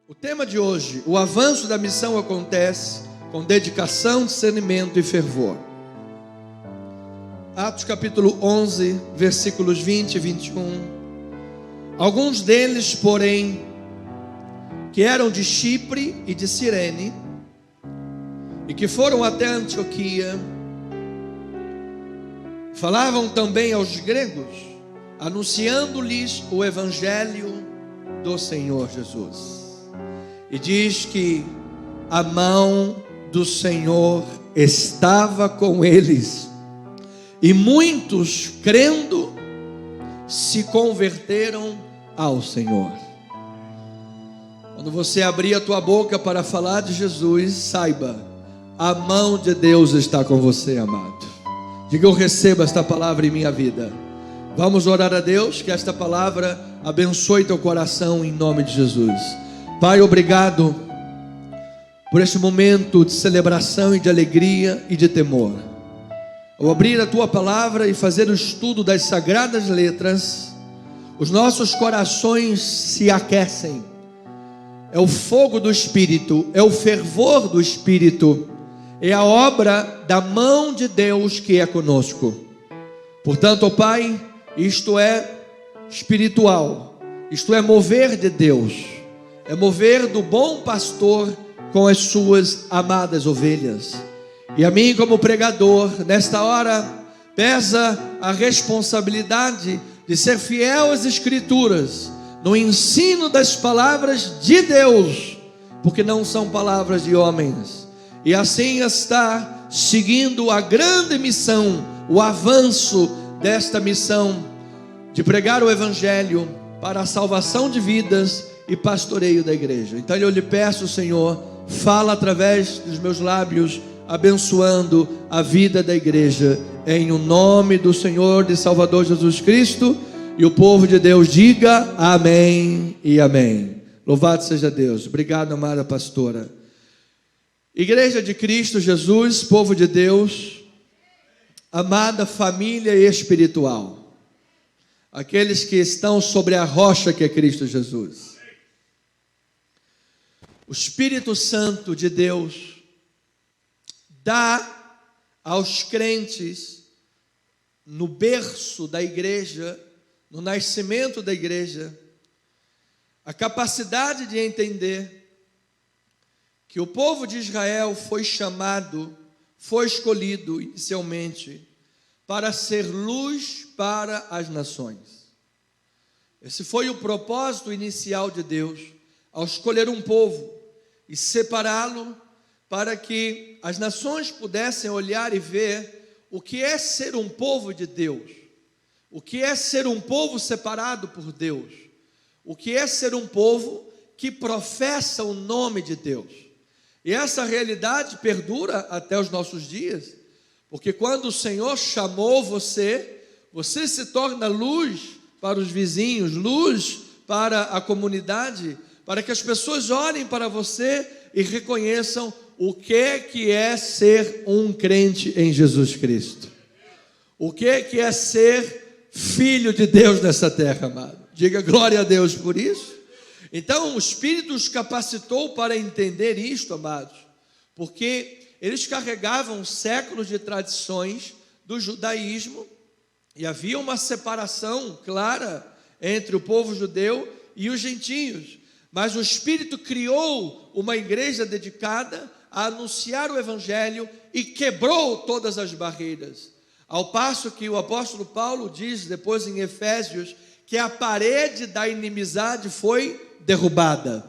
O tema de hoje: o avanço da missão acontece com dedicação, discernimento e fervor. Atos capítulo 11, versículos 20 e 21. Alguns deles, porém, que eram de Chipre e de Cirene, e que foram até Antioquia, falavam também aos gregos, anunciando-lhes o evangelho do Senhor Jesus. E diz que a mão do Senhor estava com eles, e muitos, crendo, se converteram ao Senhor. Quando você abrir a tua boca para falar de Jesus, saiba, a mão de Deus está com você, amado. Diga: eu recebo esta palavra em minha vida. Vamos orar a Deus, que esta palavra abençoe teu coração em nome de Jesus. Pai, obrigado por este momento de celebração e de alegria e de temor. Ao abrir a tua palavra e fazer o estudo das sagradas letras, os nossos corações se aquecem. É o fogo do Espírito, é o fervor do Espírito, é a obra da mão de Deus que é conosco. Portanto, ó Pai, isto é espiritual, isto é mover de Deus, é mover do bom pastor com as suas amadas ovelhas. E a mim, como pregador, nesta hora, pesa a responsabilidade de ser fiel às Escrituras, no ensino das palavras de Deus, porque não são palavras de homens. E assim está seguindo a grande missão, o avanço desta missão de pregar o Evangelho para a salvação de vidas e pastoreio da igreja. Então eu lhe peço, Senhor, fala através dos meus lábios, abençoando a vida da igreja, em o nome do Senhor e Salvador Jesus Cristo. E o povo de Deus diga amém e amém. Louvado seja Deus. Obrigado, amada pastora. Igreja de Cristo Jesus, povo de Deus, amada família espiritual, aqueles que estão sobre a rocha que é Cristo Jesus. O Espírito Santo de Deus dá aos crentes, no berço da igreja, no nascimento da igreja, a capacidade de entender que o povo de Israel foi chamado, foi escolhido inicialmente para ser luz para as nações. Esse foi o propósito inicial de Deus ao escolher um povo e separá-lo para que as nações pudessem olhar e ver o que é ser um povo de Deus, o que é ser um povo separado por Deus, o que é ser um povo que professa o nome de Deus. E essa realidade perdura até os nossos dias, porque quando o Senhor chamou você, você se torna luz para os vizinhos, luz para a comunidade, para que as pessoas olhem para você e reconheçam o que é ser um crente em Jesus Cristo. O que é ser filho de Deus nessa terra, amado. Diga glória a Deus por isso. Então o Espírito os capacitou para entender isto, amados, porque eles carregavam séculos de tradições do judaísmo e havia uma separação clara entre o povo judeu e os gentios. Mas o Espírito criou uma igreja dedicada a anunciar o Evangelho e quebrou todas as barreiras. Ao passo que o apóstolo Paulo diz depois em Efésios que a parede da inimizade foi derrubada.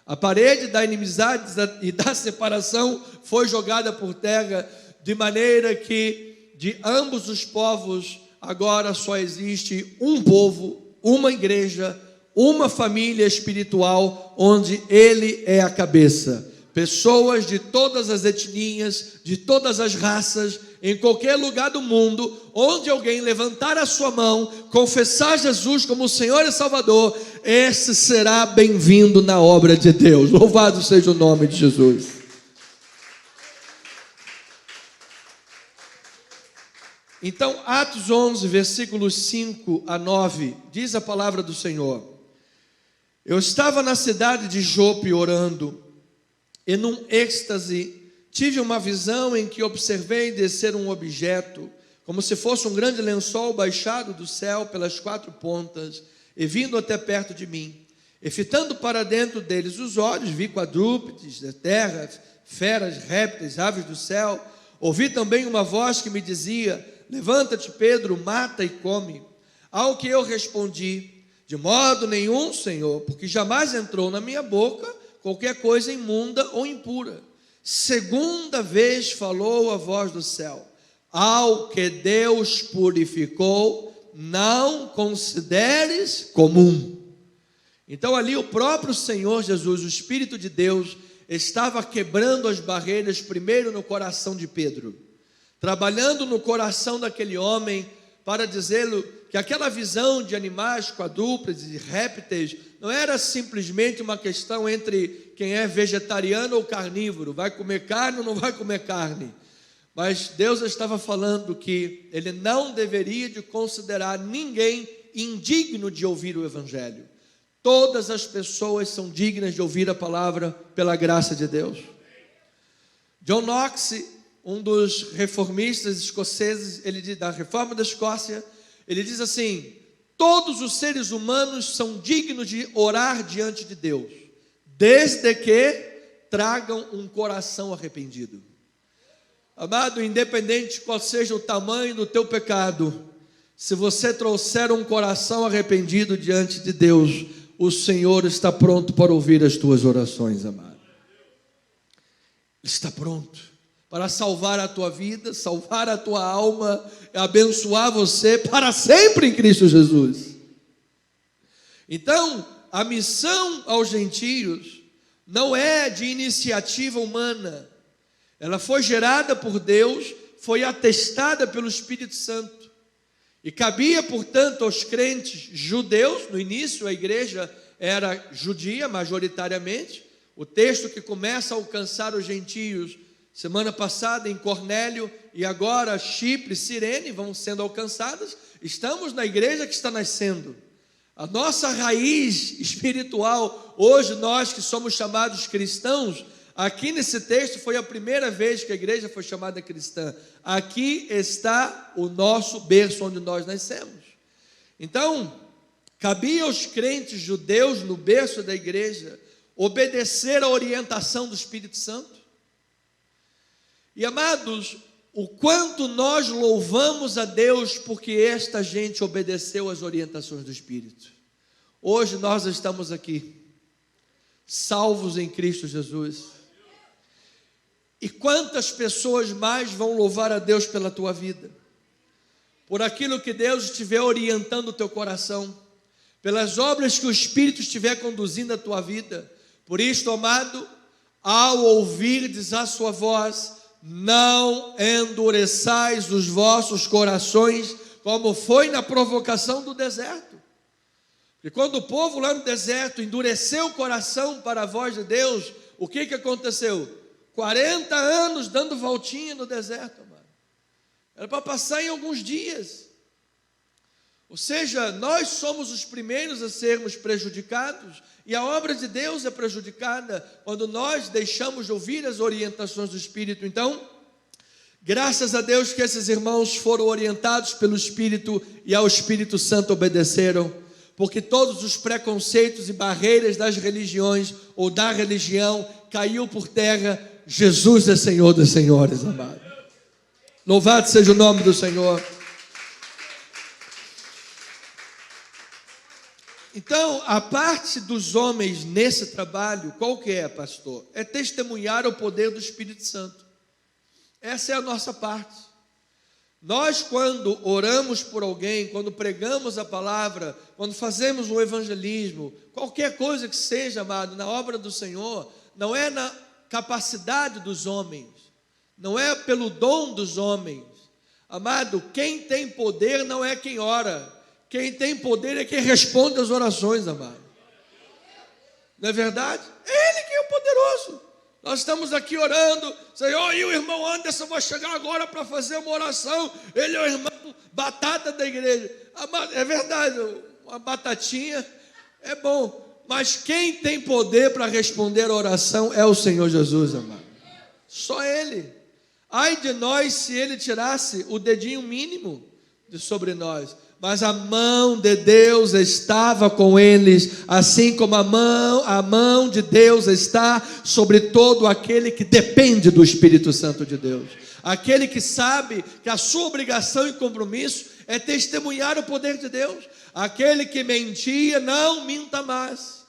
A parede da inimizade e da separação foi jogada por terra, de maneira que de ambos os povos agora só existe um povo, uma igreja, uma família espiritual, onde ele é a cabeça. Pessoas de todas as etnias, de todas as raças, em qualquer lugar do mundo, onde alguém levantar a sua mão, confessar Jesus como Senhor e Salvador, esse será bem-vindo na obra de Deus. Louvado seja o nome de Jesus. Então, Atos 11, versículos 5 a 9, diz a palavra do Senhor: Eu estava na cidade de Jope orando, e num êxtase tive uma visão em que observei descer um objeto, como se fosse um grande lençol baixado do céu pelas 4 pontas, e vindo até perto de mim. E fitando para dentro deles os olhos, vi quadrúpedes da terra, feras, répteis, aves do céu. Ouvi também uma voz que me dizia: levanta-te, Pedro, mata e come. Ao que eu respondi: de modo nenhum, Senhor, porque jamais entrou na minha boca qualquer coisa imunda ou impura. Segunda vez falou a voz do céu: ao que Deus purificou, não consideres comum. Então ali o próprio Senhor Jesus, o Espírito de Deus, estava quebrando as barreiras primeiro no coração de Pedro, trabalhando no coração daquele homem para dizê-lo que aquela visão de animais quadrúpedes e répteis não era simplesmente uma questão entre quem é vegetariano ou carnívoro, vai comer carne ou não vai comer carne. Mas Deus estava falando que ele não deveria de considerar ninguém indigno de ouvir o Evangelho. Todas as pessoas são dignas de ouvir a palavra pela graça de Deus. John Knox, um dos reformistas escoceses, ele diz, da Reforma da Escócia, ele diz assim: todos os seres humanos são dignos de orar diante de Deus, desde que tragam um coração arrependido. Amado, independente qual seja o tamanho do teu pecado, se você trouxer um coração arrependido diante de Deus, o Senhor está pronto para ouvir as tuas orações, amado. Ele está pronto para salvar a tua vida, salvar a tua alma, abençoar você para sempre em Cristo Jesus. Então, a missão aos gentios não é de iniciativa humana. Ela foi gerada por Deus, foi atestada pelo Espírito Santo. E cabia, portanto, aos crentes judeus. No início a igreja era judia majoritariamente. O texto que começa a alcançar os gentios, semana passada em Cornélio, e agora Chipre, Cirene, vão sendo alcançadas. Estamos na igreja que está nascendo. A nossa raiz espiritual, hoje nós que somos chamados cristãos, aqui nesse texto foi a primeira vez que a igreja foi chamada cristã. Aqui está o nosso berço onde nós nascemos. Então, cabia aos crentes judeus no berço da igreja obedecer à orientação do Espírito Santo. E amados, o quanto nós louvamos a Deus porque esta gente obedeceu às orientações do Espírito. Hoje nós estamos aqui, salvos em Cristo Jesus. E quantas pessoas mais vão louvar a Deus pela tua vida? Por aquilo que Deus estiver orientando o teu coração, pelas obras que o Espírito estiver conduzindo a tua vida. Por isto, amado, ao ouvirdes a sua voz, não endureçais os vossos corações, como foi na provocação do deserto. E quando o povo lá no deserto endureceu o coração para a voz de Deus, o que aconteceu? 40 anos dando voltinha no deserto, amado. Era para passar em alguns dias. Ou seja, nós somos os primeiros a sermos prejudicados, e a obra de Deus é prejudicada quando nós deixamos de ouvir as orientações do Espírito. Então, graças a Deus que esses irmãos foram orientados pelo Espírito e ao Espírito Santo obedeceram, porque todos os preconceitos e barreiras das religiões ou da religião caiu por terra. Jesus é Senhor dos senhores, amado. Louvado seja o nome do Senhor. Então, a parte dos homens nesse trabalho, qual que é, pastor? É testemunhar o poder do Espírito Santo. Essa é a nossa parte. Nós, quando oramos por alguém, quando pregamos a palavra, quando fazemos um evangelismo, qualquer coisa que seja, amado, na obra do Senhor, não é na capacidade dos homens, não é pelo dom dos homens. Amado, quem tem poder não é quem ora, quem tem poder é quem responde às orações, amado. Não é verdade? É Ele que é o poderoso. Nós estamos aqui orando, Senhor, e o irmão Anderson vai chegar agora para fazer uma oração, ele é o irmão batata da igreja. Amado, é verdade, uma batatinha é bom, Mas quem tem poder para responder a oração é o Senhor Jesus, amado. Só Ele. Ai de nós se Ele tirasse o dedinho mínimo de sobre nós. Mas a mão de Deus estava com eles, assim como a mão de Deus está sobre todo aquele que depende do Espírito Santo de Deus. Aquele que sabe que a sua obrigação e compromisso é testemunhar o poder de Deus. Aquele que mentia, não minta mais.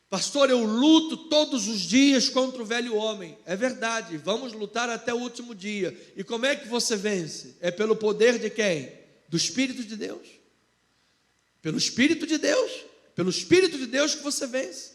Pastor, eu luto todos os dias contra o velho homem. É verdade, vamos lutar até o último dia. E como é que você vence? É pelo poder de quem? Do Espírito de Deus. Pelo Espírito de Deus. Pelo Espírito de Deus que você vence.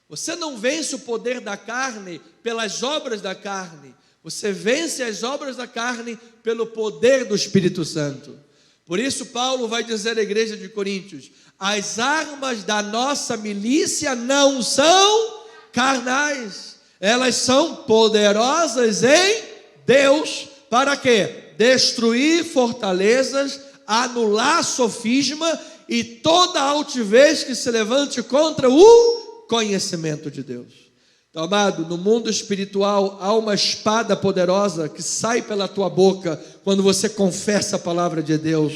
Você não vence o poder da carne pelas obras da carne. Você vence as obras da carne pelo poder do Espírito Santo. Por isso Paulo vai dizer à igreja de Coríntios: as armas da nossa milícia não são carnais, elas são poderosas em Deus. Para quê? Destruir fortalezas, anular sofisma e toda altivez que se levante contra o conhecimento de Deus. Então, amado, no mundo espiritual há uma espada poderosa que sai pela tua boca quando você confessa a palavra de Deus.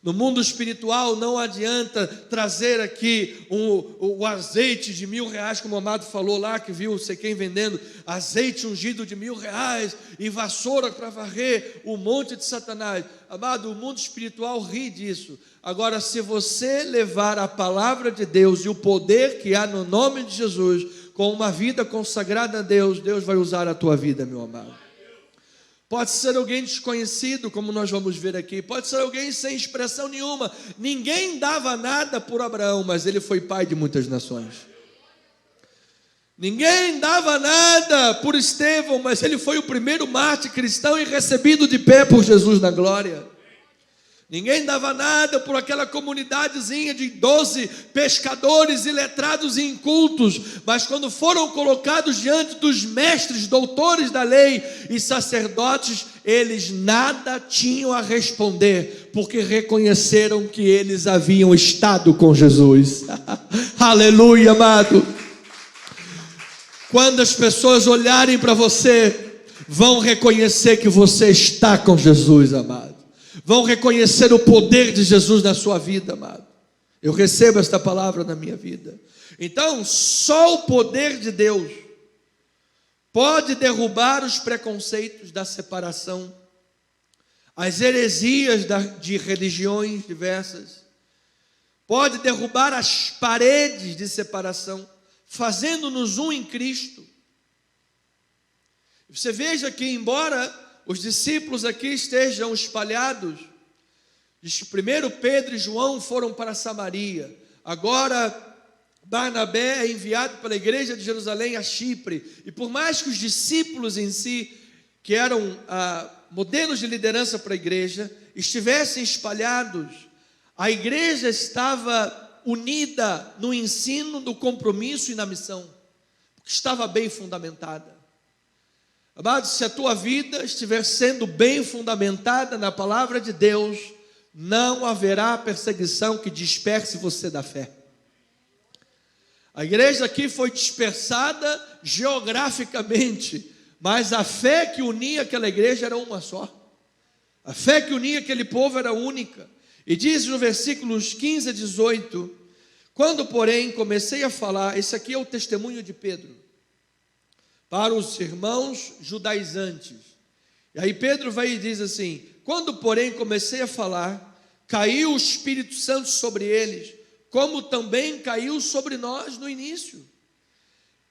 No mundo espiritual não adianta trazer aqui o azeite de R$1.000, como o amado falou lá, que viu sei quem vendendo, azeite ungido de R$1.000 e vassoura para varrer o monte de Satanás. Amado, o mundo espiritual ri disso. Agora, se você levar a palavra de Deus e o poder que há no nome de Jesus, com uma vida consagrada a Deus, Deus vai usar a tua vida, meu amado. Pode ser alguém desconhecido, como nós vamos ver aqui. Pode ser alguém sem expressão nenhuma. Ninguém dava nada por Abraão, mas ele foi pai de muitas nações. Ninguém dava nada por Estevão, mas ele foi o primeiro mártir cristão e recebido de pé por Jesus na glória. Ninguém dava nada por aquela comunidadezinha de 12 pescadores iletrados e incultos, mas quando foram colocados diante dos mestres, doutores da lei e sacerdotes, eles nada tinham a responder, porque reconheceram que eles haviam estado com Jesus. Aleluia, amado. Quando as pessoas olharem para você, vão reconhecer que você está com Jesus, amado. Vão reconhecer o poder de Jesus na sua vida, amado. Eu recebo esta palavra na minha vida. Então, só o poder de Deus pode derrubar os preconceitos da separação, as heresias de religiões diversas, pode derrubar as paredes de separação, fazendo-nos um em Cristo. Você veja que, embora os discípulos aqui estejam espalhados, primeiro Pedro e João foram para Samaria, agora Barnabé é enviado pela igreja de Jerusalém a Chipre, e por mais que os discípulos em si, que eram modelos de liderança para a igreja, estivessem espalhados, a igreja estava unida no ensino, no compromisso e na missão, porque estava bem fundamentada. Amado, se a tua vida estiver sendo bem fundamentada na palavra de Deus, não haverá perseguição que disperse você da fé. A igreja aqui foi dispersada geograficamente, mas a fé que unia aquela igreja era uma só. A fé que unia aquele povo era única. E diz no versículos 15 a 18, quando porém comecei a falar, esse aqui é o testemunho de Pedro, para os irmãos judaizantes. E aí Pedro vai e diz assim: quando porém comecei a falar, caiu o Espírito Santo sobre eles, como também caiu sobre nós no início.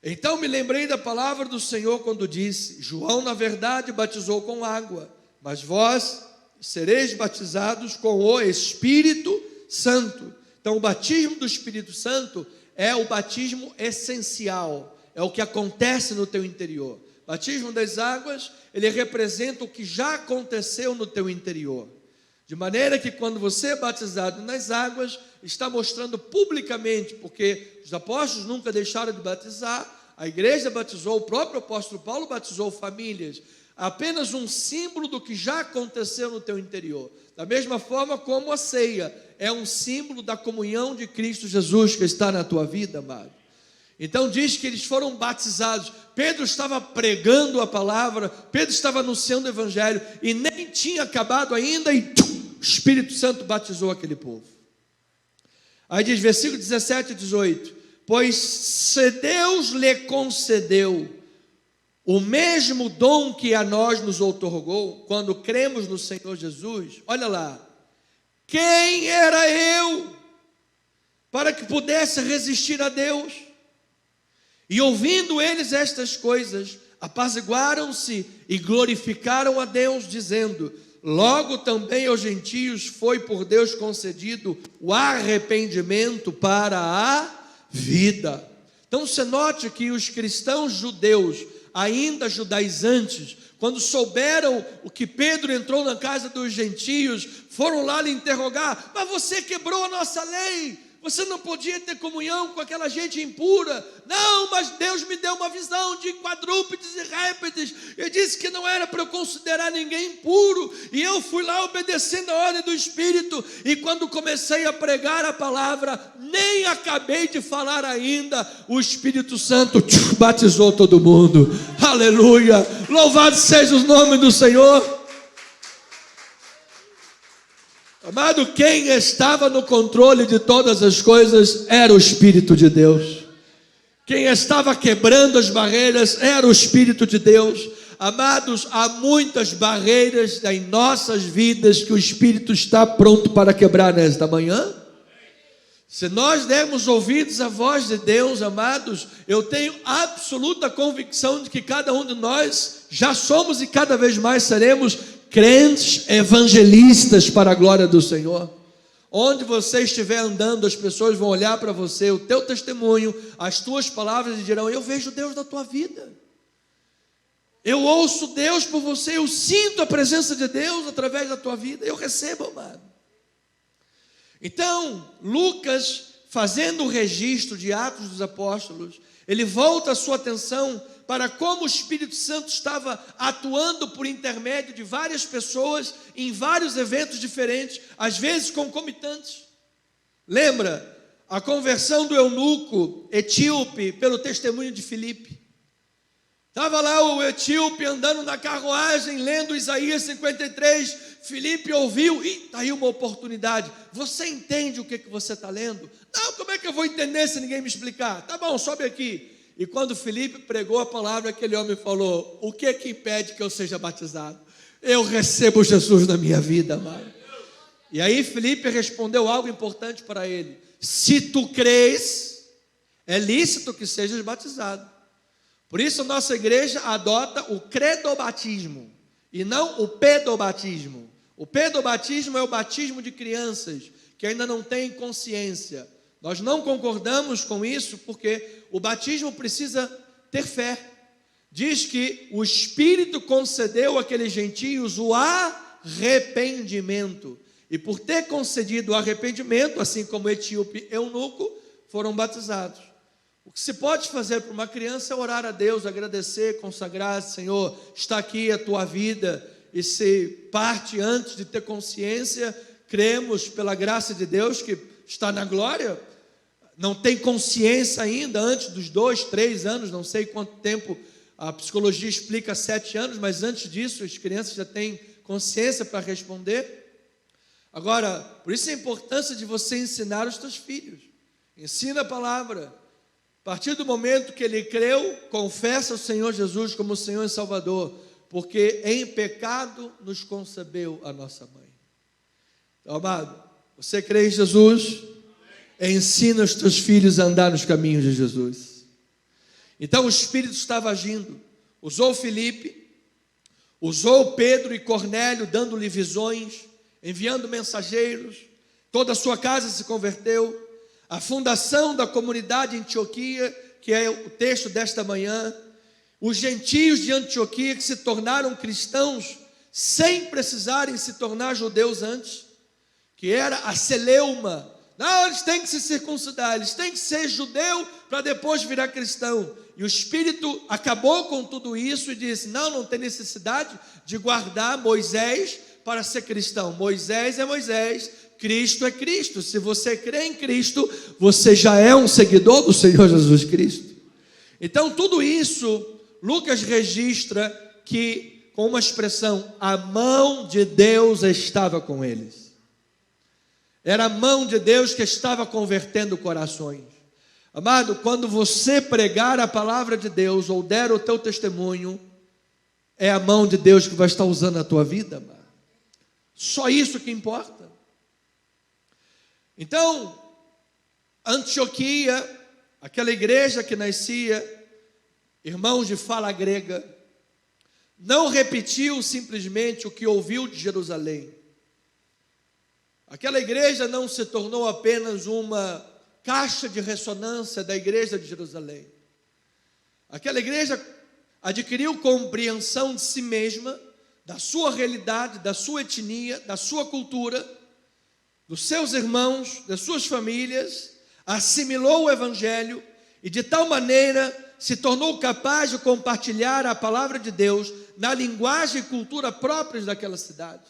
Então me lembrei da palavra do Senhor quando disse: João na verdade batizou com água, mas vós sereis batizados com o Espírito Santo. Então o batismo do Espírito Santo é o batismo essencial, é o que acontece no teu interior. Batismo das águas, ele representa o que já aconteceu no teu interior. De maneira que quando você é batizado nas águas, está mostrando publicamente, porque os apóstolos nunca deixaram de batizar, a igreja batizou, o próprio apóstolo Paulo batizou famílias. apenas um símbolo do que já aconteceu no teu interior. Da mesma forma como a ceia é um símbolo da comunhão de Cristo Jesus que está na tua vida, amado. Então diz que eles foram batizados. Pedro estava pregando a palavra, Pedro estava anunciando o evangelho, e nem tinha acabado ainda, e o Espírito Santo batizou aquele povo. Aí diz, versículo 17 e 18: pois se Deus lhe concedeu o mesmo dom que a nós nos outorgou, quando cremos no Senhor Jesus, olha lá, quem era eu para que pudesse resistir a Deus? E ouvindo eles estas coisas, apaziguaram-se e glorificaram a Deus, dizendo, logo também aos gentios foi por Deus concedido o arrependimento para a vida. Então você note que os cristãos judeus, ainda judaizantes, quando souberam o que Pedro entrou na casa dos gentios, foram lá lhe interrogar, mas você quebrou a nossa lei, você não podia ter comunhão com aquela gente impura. Não, mas Deus me deu uma visão de quadrúpedes e répteis, e disse que não era para eu considerar ninguém impuro, e eu fui lá obedecendo a ordem do Espírito, e quando comecei a pregar a palavra, nem acabei de falar ainda, o Espírito Santo batizou todo mundo. Aleluia, louvado seja o nome do Senhor. Amado, quem estava no controle de todas as coisas era o Espírito de Deus. Quem estava quebrando as barreiras era o Espírito de Deus. Amados, há muitas barreiras em nossas vidas que o Espírito está pronto para quebrar nesta manhã. Se nós dermos ouvidos à voz de Deus, amados, eu tenho absoluta convicção de que cada um de nós já somos e cada vez mais seremos crentes evangelistas para a glória do Senhor. Onde você estiver andando, as pessoas vão olhar para você, o teu testemunho, as tuas palavras, e dirão, eu vejo Deus na tua vida, eu ouço Deus por você, eu sinto a presença de Deus através da tua vida, eu recebo, amado. Então, Lucas, fazendo o registro de Atos dos Apóstolos, ele volta a sua atenção para como o Espírito Santo estava atuando por intermédio de várias pessoas em vários eventos diferentes, às vezes concomitantes. Lembra a conversão do eunuco etíope pelo testemunho de Filipe? Estava lá o etíope andando na carruagem, lendo Isaías 53, Filipe ouviu, e está aí uma oportunidade. Você entende o que você está lendo? Não, como é que eu vou entender se ninguém me explicar? Tá bom, sobe aqui. E quando Filipe pregou a palavra, aquele homem falou, o que é que impede que eu seja batizado? Eu recebo Jesus na minha vida, amado. E aí Filipe respondeu algo importante para ele, se tu crês, é lícito que sejas batizado. Por isso a nossa igreja adota o credobatismo, e não o pedobatismo. O pedobatismo é o batismo de crianças, que ainda não têm consciência. Nós não concordamos com isso, porque o batismo precisa ter fé. Diz que o Espírito concedeu àqueles gentios o arrependimento. E por ter concedido o arrependimento, assim como o etíope eunuco, foram batizados. O que se pode fazer para uma criança é orar a Deus, agradecer, consagrar, Senhor, está aqui a tua vida, e se parte antes de ter consciência, cremos pela graça de Deus que está na glória, não tem consciência ainda, antes dos 2, 3 anos, não sei quanto tempo, a psicologia explica 7 anos, mas antes disso as crianças já têm consciência para responder. Agora, por isso a importância de você ensinar os teus filhos, ensina a palavra. A partir do momento que ele creu, confessa o Senhor Jesus como Senhor e Salvador, porque em pecado nos concebeu a nossa mãe. Então, amado, você crê em Jesus? Ensina os teus filhos a andar nos caminhos de Jesus. Então o Espírito estava agindo, usou Filipe, usou Pedro e Cornélio, dando-lhe visões, enviando mensageiros, toda a sua casa se converteu. A fundação da comunidade em Antioquia, que é o texto desta manhã, os gentios de Antioquia que se tornaram cristãos sem precisarem se tornar judeus antes, que era a celeuma Não, eles têm que se circuncidar, eles têm que ser judeu para depois virar cristão. E o Espírito acabou com tudo isso e disse: não tem necessidade de guardar Moisés para ser cristão. Moisés é Moisés, Cristo é Cristo. Se você crê em Cristo, você já é um seguidor do Senhor Jesus Cristo. Então tudo isso, Lucas registra que, com uma expressão, a mão de Deus estava com eles. Era a mão de Deus que estava convertendo corações. Amado, quando você pregar a palavra de Deus ou der o teu testemunho, é a mão de Deus que vai estar usando a tua vida, amado. Só isso que importa. Então, Antioquia, aquela igreja que nascia, irmãos de fala grega, não repetiu simplesmente o que ouviu de Jerusalém. Aquela igreja não se tornou apenas uma caixa de ressonância da igreja de Jerusalém. Aquela igreja adquiriu compreensão de si mesma, da sua realidade, da sua etnia, da sua cultura, dos seus irmãos, das suas famílias, assimilou o evangelho e de tal maneira se tornou capaz de compartilhar a palavra de Deus na linguagem e cultura próprias daquela cidade.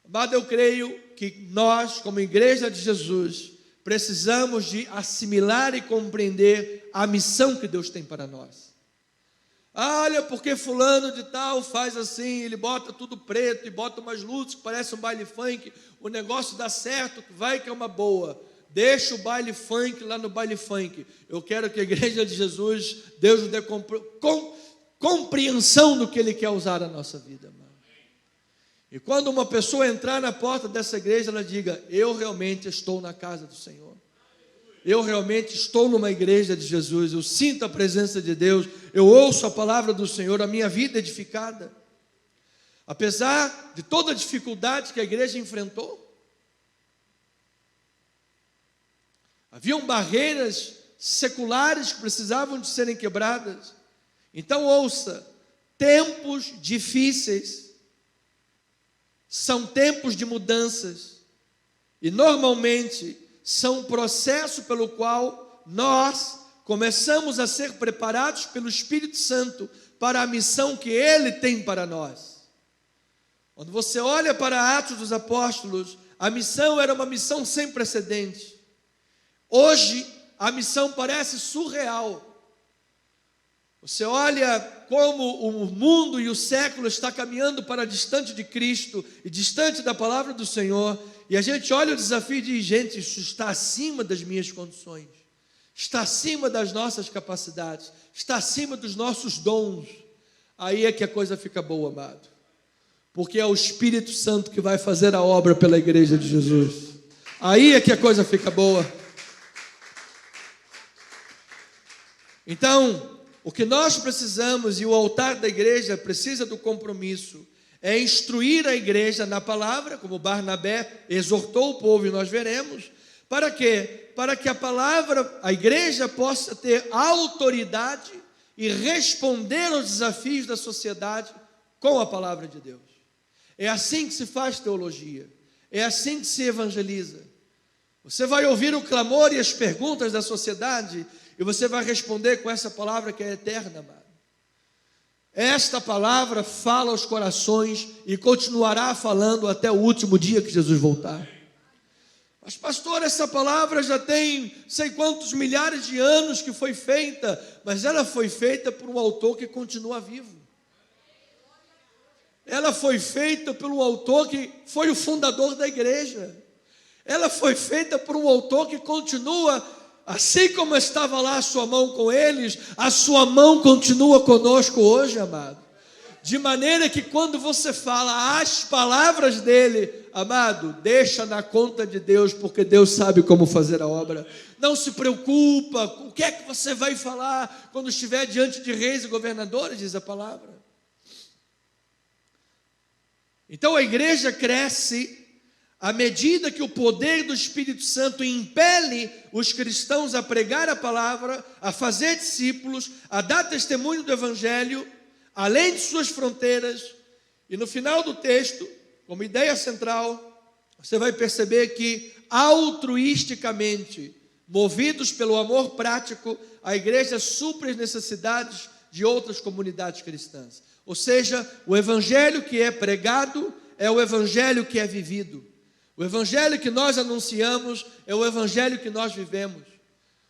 Amado, eu creio que nós, como igreja de Jesus, precisamos de assimilar e compreender a missão que Deus tem para nós. Olha, porque fulano de tal faz assim, ele bota tudo preto e bota umas luzes que parecem um baile funk, o negócio dá certo, vai que é uma boa. Deixa o baile funk lá no baile funk. Eu quero que a igreja de Jesus, Deus nos dê compreensão do que Ele quer usar na nossa vida, amado. E quando uma pessoa entrar na porta dessa igreja, ela diga: eu realmente estou na casa do Senhor. Eu realmente estou numa igreja de Jesus. Eu sinto a presença de Deus. Eu ouço a palavra do Senhor. A minha vida é edificada. Apesar de toda a dificuldade que a igreja enfrentou, haviam barreiras seculares que precisavam de serem quebradas. Então ouça, tempos difíceis são tempos de mudanças. E normalmente são um processo pelo qual nós começamos a ser preparados pelo Espírito Santo para a missão que Ele tem para nós. Quando você olha para Atos dos Apóstolos, a missão era uma missão sem precedente. Hoje, a missão parece surreal. Você olha como o mundo e o século está caminhando para distante de Cristo e distante da palavra do Senhor, e a gente olha o desafio e diz: gente, isso está acima das minhas condições, está acima das nossas capacidades, está acima dos nossos dons. Aí é que a coisa fica boa, amado, porque é o Espírito Santo que vai fazer a obra pela igreja de Jesus. Aí é que a coisa fica boa. Então, o que nós precisamos, e o altar da igreja precisa do compromisso, é instruir a igreja na palavra, como Barnabé exortou o povo, e nós veremos. Para quê? Para que a palavra, a igreja possa ter autoridade e responder aos desafios da sociedade com a palavra de Deus. É assim que se faz teologia, é assim que se evangeliza. Você vai ouvir o clamor e as perguntas da sociedade, e você vai responder com essa palavra que é eterna, amado. Esta palavra fala aos corações e continuará falando até o último dia que Jesus voltar. Mas pastor, essa palavra já tem sei quantos milhares de anos que foi feita, mas ela foi feita por um autor que continua vivo. Ela foi feita por um autor que foi o fundador da igreja. Ela foi feita por um autor que continua, assim como estava lá a sua mão com eles, a sua mão continua conosco hoje, amado. De maneira que quando você fala as palavras dele, amado, deixa na conta de Deus, porque Deus sabe como fazer a obra. Não se preocupa com o que é que você vai falar quando estiver diante de reis e governadores, diz a palavra. Então a igreja cresce à medida que o poder do Espírito Santo impele os cristãos a pregar a palavra, a fazer discípulos, a dar testemunho do Evangelho, além de suas fronteiras. E no final do texto, como ideia central, você vai perceber que altruisticamente, movidos pelo amor prático, a igreja supre as necessidades de outras comunidades cristãs. Ou seja, o evangelho que é pregado é o evangelho que é vivido. O evangelho que nós anunciamos é o evangelho que nós vivemos.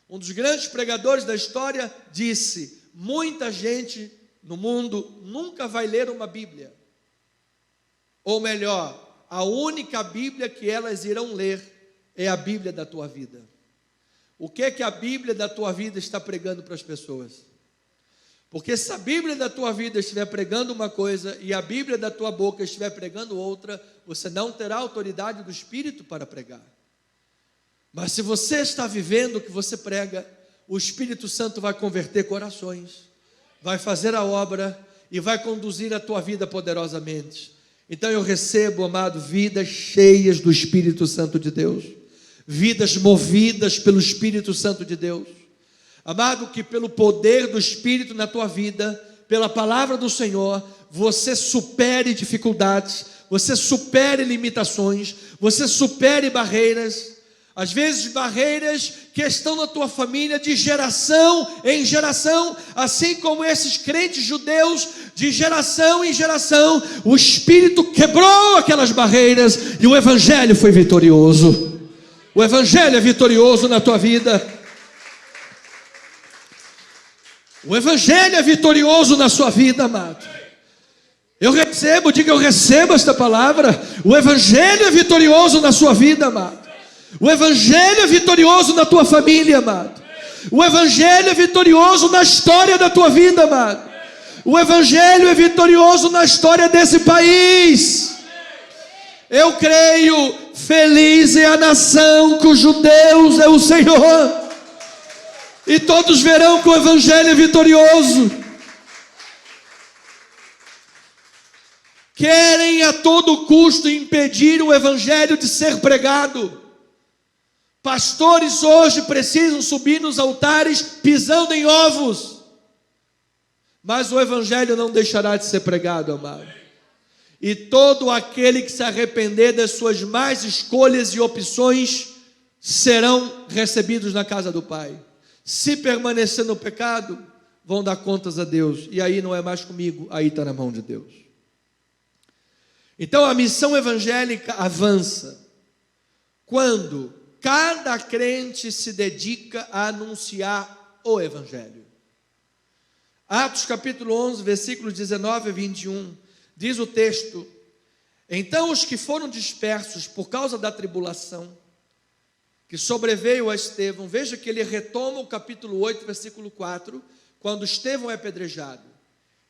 Um dos grandes pregadores da história disse: muita gente no mundo nunca vai ler uma Bíblia. Ou melhor, a única Bíblia que elas irão ler é a Bíblia da tua vida. O que é que a Bíblia da tua vida está pregando para as pessoas? Porque se a Bíblia da tua vida estiver pregando uma coisa e a Bíblia da tua boca estiver pregando outra, você não terá autoridade do Espírito para pregar. Mas se você está vivendo o que você prega, o Espírito Santo vai converter corações, vai fazer a obra e vai conduzir a tua vida poderosamente. Então eu recebo, amado, vidas cheias do Espírito Santo de Deus, vidas movidas pelo Espírito Santo de Deus. Amado, que pelo poder do Espírito na tua vida, pela palavra do Senhor, você supere dificuldades, você supere limitações, você supere barreiras, às vezes barreiras que estão na tua família de geração em geração, assim como esses crentes judeus, de geração em geração, o Espírito quebrou aquelas barreiras e o Evangelho foi vitorioso. O Evangelho é vitorioso na tua vida. O Evangelho é vitorioso na sua vida, amado. Eu recebo, diga eu recebo esta palavra. O Evangelho é vitorioso na sua vida, amado. O Evangelho é vitorioso na tua família, amado. O Evangelho é vitorioso na história da tua vida, amado. O Evangelho é vitorioso na história desse país. Eu creio, feliz é a nação cujo Deus é o Senhor. E todos verão que o Evangelho é vitorioso. Querem a todo custo impedir o Evangelho de ser pregado. Pastores hoje precisam subir nos altares pisando em ovos. Mas o Evangelho não deixará de ser pregado, amado. E todo aquele que se arrepender das suas más escolhas e opções serão recebidos na casa do Pai. Se permanecer no pecado, vão dar contas a Deus. E aí não é mais comigo, aí está na mão de Deus. Então a missão evangélica avança quando cada crente se dedica a anunciar o Evangelho. Atos capítulo 11, versículos 19 a 21, diz o texto: então os que foram dispersos por causa da tribulação que sobreveio a Estevão, veja que ele retoma o capítulo 8, versículo 4, quando Estevão é apedrejado.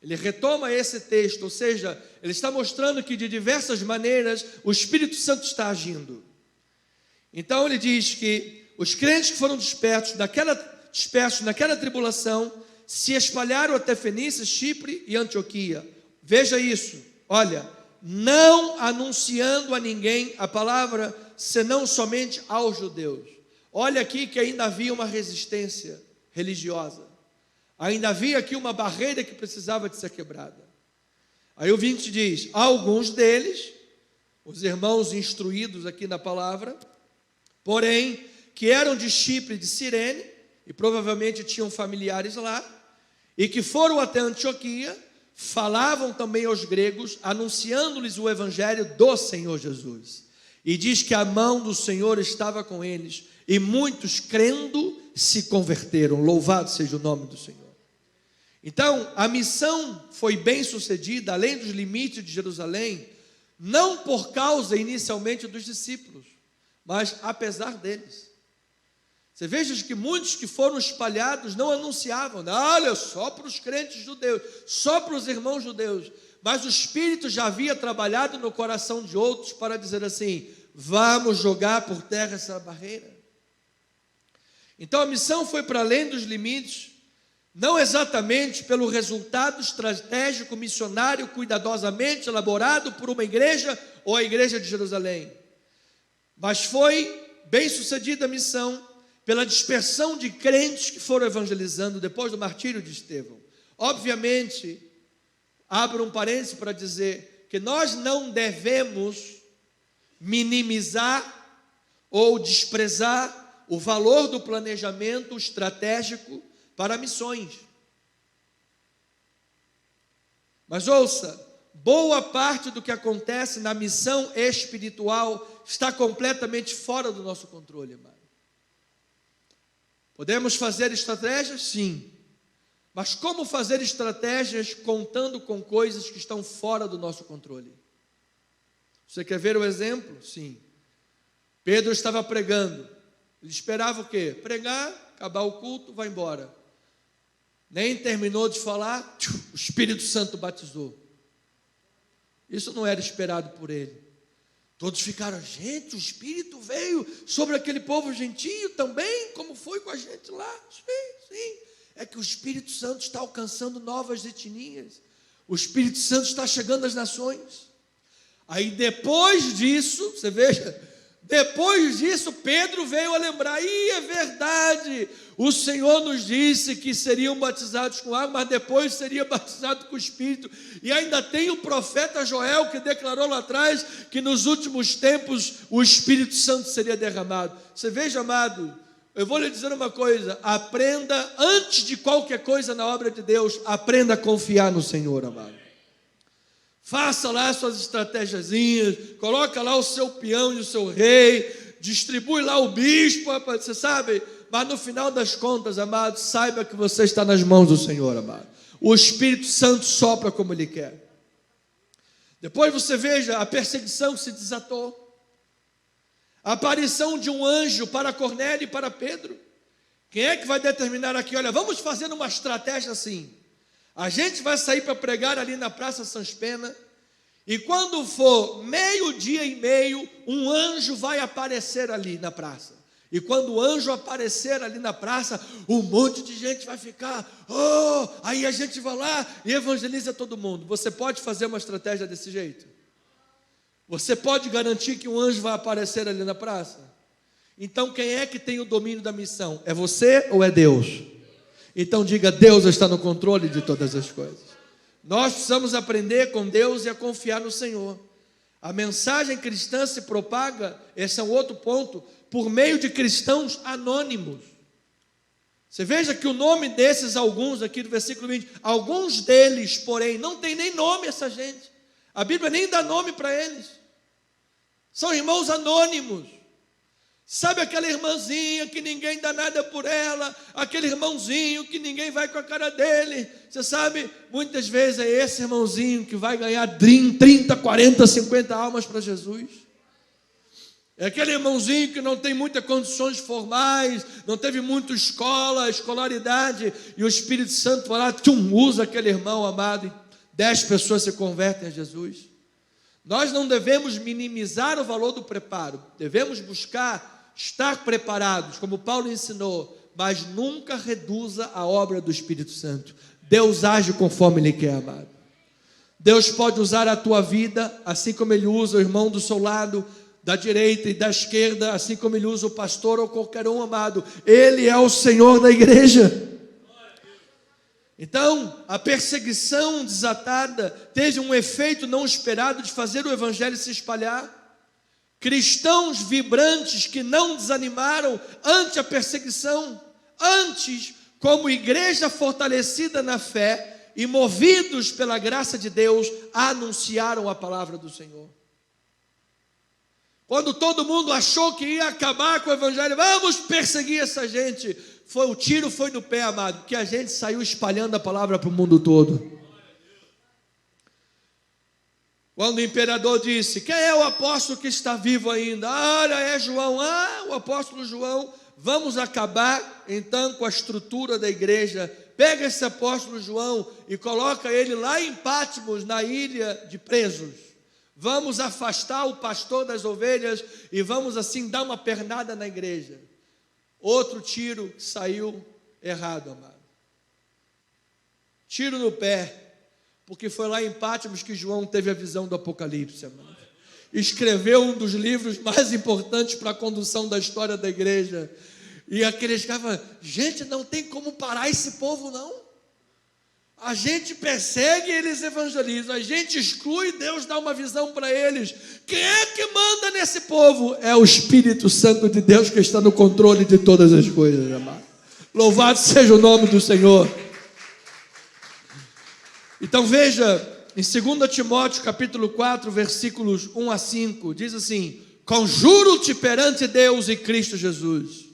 Ele retoma esse texto, ou seja, ele está mostrando que de diversas maneiras o Espírito Santo está agindo. Então ele diz que os crentes que foram dispersos naquela tribulação se espalharam até Fenícia, Chipre e Antioquia. Veja isso, olha, não anunciando a ninguém a palavra, senão somente aos judeus. Olha aqui que ainda havia uma resistência religiosa. Ainda havia aqui uma barreira que precisava de ser quebrada. Aí o 20 diz: alguns deles, os irmãos instruídos aqui na palavra, porém, que eram de Chipre e de Cirene, e provavelmente tinham familiares lá, e que foram até Antioquia, falavam também aos gregos, anunciando-lhes o evangelho do Senhor Jesus. E diz que a mão do Senhor estava com eles, e muitos crendo se converteram. Louvado seja o nome do Senhor. Então, a missão foi bem sucedida, além dos limites de Jerusalém, não por causa inicialmente dos discípulos, mas apesar deles. Você veja que muitos que foram espalhados não anunciavam, olha, só para os crentes judeus, só para os irmãos judeus, mas o Espírito já havia trabalhado no coração de outros para dizer assim: vamos jogar por terra essa barreira. Então a missão foi para além dos limites, não exatamente pelo resultado estratégico missionário cuidadosamente elaborado por uma igreja ou a igreja de Jerusalém, mas foi bem sucedida a missão pela dispersão de crentes que foram evangelizando depois do martírio de Estevão. Obviamente, abro um parênteses para dizer que nós não devemos minimizar ou desprezar o valor do planejamento estratégico para missões. Mas ouça, boa parte do que acontece na missão espiritual está completamente fora do nosso controle, amado. Podemos fazer estratégias? Sim. Mas como fazer estratégias contando com coisas que estão fora do nosso controle? Você quer ver o exemplo? Sim. Pedro estava pregando. Ele esperava o quê? Pregar, acabar o culto, vai embora. Nem terminou de falar, o Espírito Santo batizou. Isso não era esperado por ele. Todos ficaram, gente, o Espírito veio sobre aquele povo gentio também, como foi com a gente lá. Sim. É que o Espírito Santo está alcançando novas etnias. O Espírito Santo está chegando às nações. Aí depois disso, você veja, depois disso Pedro veio a lembrar, é verdade, o Senhor nos disse que seriam batizados com água, mas depois seria batizado com o Espírito. E ainda tem o profeta Joel que declarou lá atrás que nos últimos tempos o Espírito Santo seria derramado. Você veja, amado, eu vou lhe dizer uma coisa, aprenda, antes de qualquer coisa na obra de Deus, aprenda a confiar no Senhor, amado. Faça lá suas estratégiazinhas, coloca lá o seu peão e o seu rei, distribui lá o bispo, você sabe, mas no final das contas, amado, saiba que você está nas mãos do Senhor, amado. O Espírito Santo sopra como Ele quer. Depois você veja a perseguição que se desatou. A aparição de um anjo para Cornélio e para Pedro. Quem é que vai determinar aqui? Olha, vamos fazer uma estratégia assim. A gente vai sair para pregar ali na Praça Sans Pena. E quando for 12:30, um anjo vai aparecer ali na praça. E quando o anjo aparecer ali na praça, um monte de gente vai ficar, aí a gente vai lá e evangeliza todo mundo. Você pode fazer uma estratégia desse jeito? Você pode garantir que um anjo vai aparecer ali na praça? Então quem é que tem o domínio da missão? É você ou é Deus? Então diga, Deus está no controle de todas as coisas. Nós precisamos aprender com Deus e a confiar no Senhor. A mensagem cristã se propaga, esse é um outro ponto, por meio de cristãos anônimos. Você veja que o nome desses alguns aqui do versículo 20, alguns deles, porém, não tem nem nome essa gente. A Bíblia nem dá nome para eles. São irmãos anônimos. Sabe aquela irmãzinha que ninguém dá nada por ela, aquele irmãozinho que ninguém vai com a cara dele, você sabe, muitas vezes é esse irmãozinho que vai ganhar 30, 40, 50 almas para Jesus. É aquele irmãozinho que não tem muitas condições formais, não teve muita escolaridade, e o Espírito Santo vai lá, usa aquele irmão amado, e 10 pessoas se convertem a Jesus. Nós não devemos minimizar o valor do preparo, devemos buscar estar preparados, como Paulo ensinou, mas nunca reduza a obra do Espírito Santo. Deus age conforme Ele quer, amado. Deus pode usar a tua vida, assim como Ele usa o irmão do seu lado, da direita e da esquerda, assim como Ele usa o pastor ou qualquer um, amado. Ele é o Senhor da igreja. Então, a perseguição desatada teve um efeito não esperado de fazer o evangelho se espalhar. Cristãos vibrantes que não desanimaram ante a perseguição, antes, como igreja fortalecida na fé e movidos pela graça de Deus, anunciaram a palavra do Senhor. Quando todo mundo achou que ia acabar com o evangelho, vamos perseguir essa gente, o tiro foi no pé, amado, porque a gente saiu espalhando a palavra para o mundo todo. Quando o imperador disse, quem é o apóstolo que está vivo ainda? Olha, é João, o apóstolo João. Vamos acabar então com a estrutura da igreja. Pega esse apóstolo João e coloca ele lá em Patmos, na ilha de presos. Vamos afastar o pastor das ovelhas e vamos assim dar uma pernada na igreja. Outro tiro saiu errado, amado. Tiro no pé. Porque foi lá em Patmos que João teve a visão do Apocalipse, amado. Escreveu um dos livros mais importantes para a condução da história da igreja. E aqueles caras falam, gente, não tem como parar esse povo não. A gente persegue, eles evangelizam. A gente exclui, Deus dá uma visão para eles. Quem é que manda nesse povo? É o Espírito Santo de Deus que está no controle de todas as coisas, amado. Louvado seja o nome do Senhor. Então veja, em 2 Timóteo capítulo 4, versículos 1 a 5, diz assim: conjuro-te perante Deus e Cristo Jesus.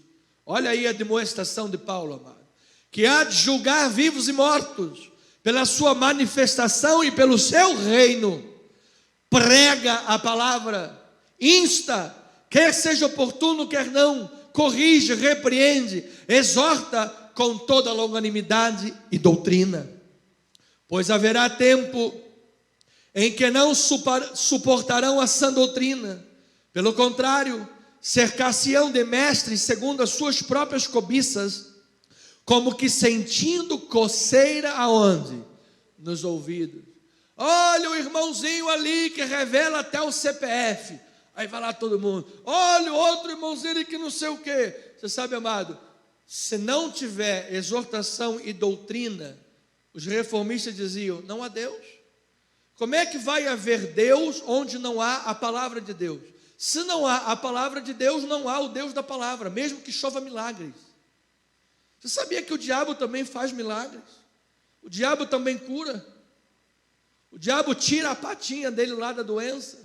Olha aí a demonstração de Paulo, amado. Que há de julgar vivos e mortos, pela sua manifestação e pelo seu reino. Prega a palavra, insta, quer seja oportuno, quer não, corrige, repreende, exorta com toda longanimidade e doutrina. Pois haverá tempo em que não suportarão a sã doutrina. Pelo contrário, cercar-se-ão de mestres segundo as suas próprias cobiças, como que sentindo coceira aonde? Nos ouvidos. Olha o irmãozinho ali que revela até o CPF. Aí vai lá todo mundo. Olha o outro irmãozinho ali que não sei o quê. Você sabe, amado, se não tiver exortação e doutrina, os reformistas diziam, não há Deus. Como é que vai haver Deus onde não há a palavra de Deus? Se não há a palavra de Deus, não há o Deus da palavra, mesmo que chova milagres. Você sabia que o diabo também faz milagres? O diabo também cura. O diabo tira a patinha dele lá da doença.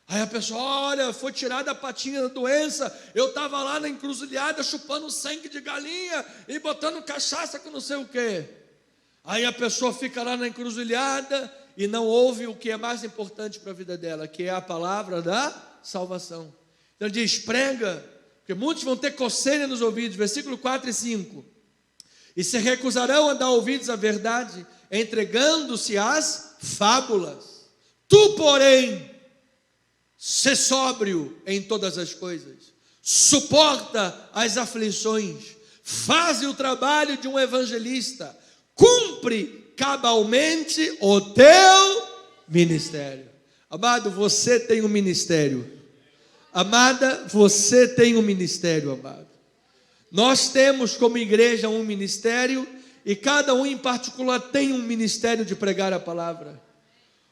Aí a pessoa, olha, foi tirada a patinha da doença. Eu estava lá na encruzilhada chupando sangue de galinha e botando cachaça com não sei o quê. Aí a pessoa fica lá na encruzilhada e não ouve o que é mais importante para a vida dela, que é a palavra da salvação. Então ele diz, prega, porque muitos vão ter coceira nos ouvidos, versículo 4 e 5. E se recusarão a dar ouvidos à verdade, entregando-se às fábulas. Tu, porém, sê sóbrio em todas as coisas, suporta as aflições, faz o trabalho de um evangelista, cumpre cabalmente o teu ministério. Amado, você tem um ministério. Amada, você tem um ministério, amado. Nós temos como igreja um ministério e cada um em particular tem um ministério de pregar a palavra.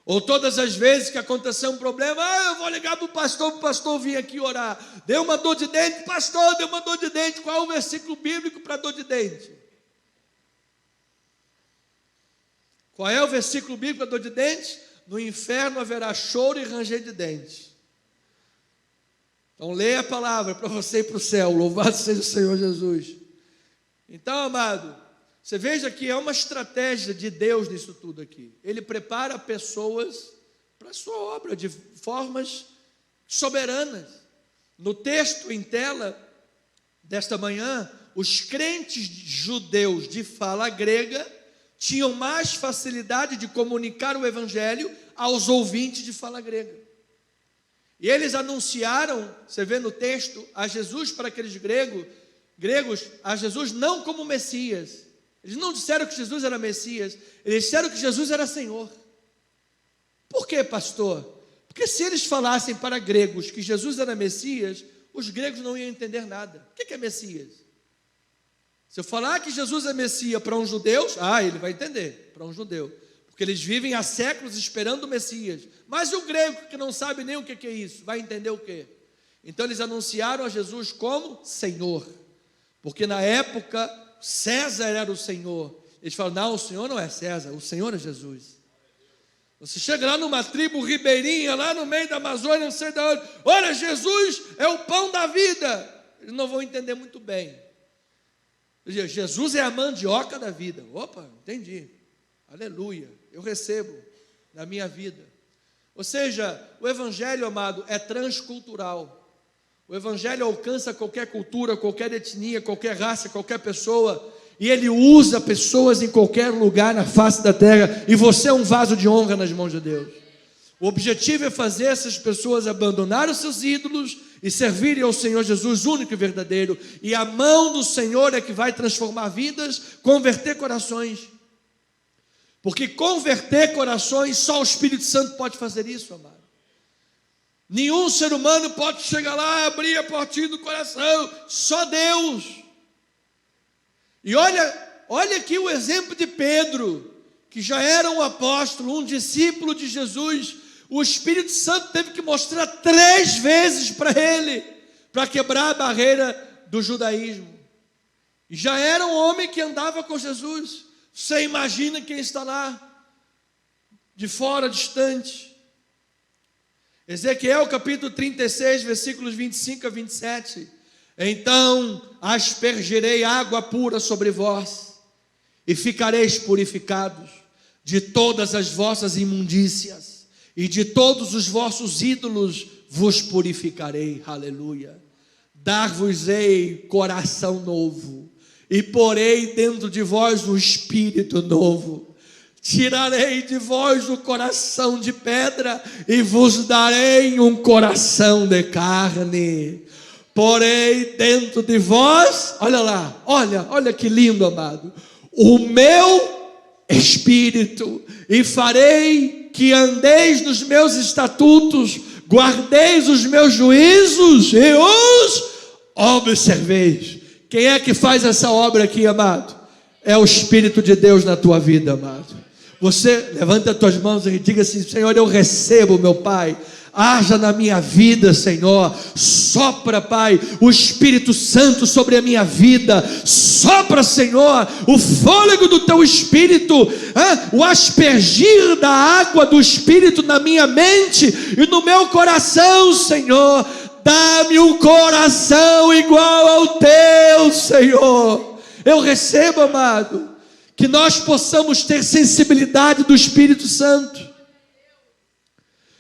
Ou todas as vezes que acontecer um problema, eu vou ligar para o pastor vir aqui orar. Deu uma dor de dente, pastor, deu uma dor de dente. Qual é o versículo bíblico para dor de dente? Qual é o versículo bíblico para dor de dente? No inferno haverá choro e ranger de dentes. Então leia a palavra para você ir para o céu. Louvado seja o Senhor Jesus. Então, amado, você veja que é uma estratégia de Deus nisso tudo aqui. Ele prepara pessoas para a sua obra de formas soberanas. No texto em tela desta manhã, os crentes judeus de fala grega tinham mais facilidade de comunicar o evangelho aos ouvintes de fala grega. E eles anunciaram, você vê no texto, a Jesus para aqueles gregos, a Jesus não como Messias. Eles não disseram que Jesus era Messias, eles disseram que Jesus era Senhor. Por quê, pastor? Porque se eles falassem para gregos que Jesus era Messias, os gregos não iam entender nada. O que é Messias? Se eu falar que Jesus é Messias para um judeu, ele vai entender, para um judeu. Porque eles vivem há séculos esperando o Messias. Mas o grego que não sabe nem o que é isso, vai entender o quê? Então eles anunciaram a Jesus como Senhor. Porque na época César era o Senhor. Eles falam, não, o Senhor não é César, o Senhor é Jesus. Você chega lá numa tribo ribeirinha, lá no meio da Amazônia, não sei de onde, olha, Jesus é o pão da vida. Eles não vão entender muito bem. Jesus é a mandioca da vida. Opa, entendi. Aleluia, eu recebo na minha vida. Ou seja, o evangelho, amado, é transcultural. O evangelho alcança qualquer cultura, qualquer etnia, qualquer raça, qualquer pessoa, e ele usa pessoas em qualquer lugar na face da terra, e você é um vaso de honra nas mãos de Deus. O objetivo é fazer essas pessoas abandonar os seus ídolos e servirem ao Senhor Jesus, único e verdadeiro, e a mão do Senhor é que vai transformar vidas, converter corações. Porque converter corações, só o Espírito Santo pode fazer isso, amado. Nenhum ser humano pode chegar lá e abrir a portinha do coração, só Deus. E olha aqui o exemplo de Pedro, que já era um apóstolo, um discípulo de Jesus, o Espírito Santo teve que mostrar 3 vezes para ele, para quebrar a barreira do judaísmo. E já era um homem que andava com Jesus. Você imagina quem está lá, de fora, distante. Ezequiel capítulo 36, versículos 25 a 27. Então aspergirei água pura sobre vós, e ficareis purificados de todas as vossas imundícias, e de todos os vossos ídolos vos purificarei. Aleluia. Dar-vos-ei coração novo, e porei dentro de vós um espírito novo. Tirarei de vós o coração de pedra, e vos darei um coração de carne. Porei dentro de vós, olha lá, olha que lindo, amado, o meu espírito, e farei que andeis nos meus estatutos, guardeis os meus juízos e os observeis. Quem é que faz essa obra aqui, amado? É o Espírito de Deus na tua vida, amado. Você levanta as tuas mãos e diga assim: Senhor, eu recebo, meu Pai, haja na minha vida, Senhor. Sopra, Pai, o Espírito Santo sobre a minha vida. Sopra, Senhor, o fôlego do teu Espírito, o aspergir da água do Espírito na minha mente e no meu coração, Senhor. Dá-me um coração igual ao teu, Senhor. Eu recebo, amado, que nós possamos ter sensibilidade do Espírito Santo.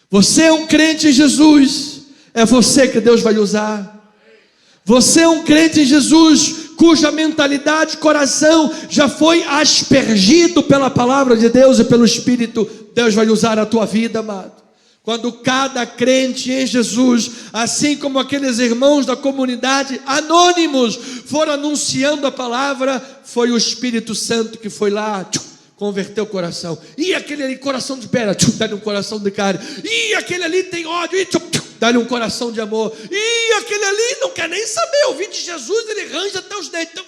Você é um crente em Jesus, é você que Deus vai usar. Você é um crente em Jesus, cuja mentalidade, coração já foi aspergido pela palavra de Deus e pelo Espírito. Deus vai usar a tua vida, amado. Quando cada crente em Jesus, assim como aqueles irmãos da comunidade anônimos, foram anunciando a palavra, foi o Espírito Santo que foi lá, converteu o coração. E aquele ali, coração de pedra, dá-lhe um coração de carne. E aquele ali tem ódio, dá-lhe um coração de amor. E aquele ali não quer nem saber, ouvir de Jesus, ele range até os dentes.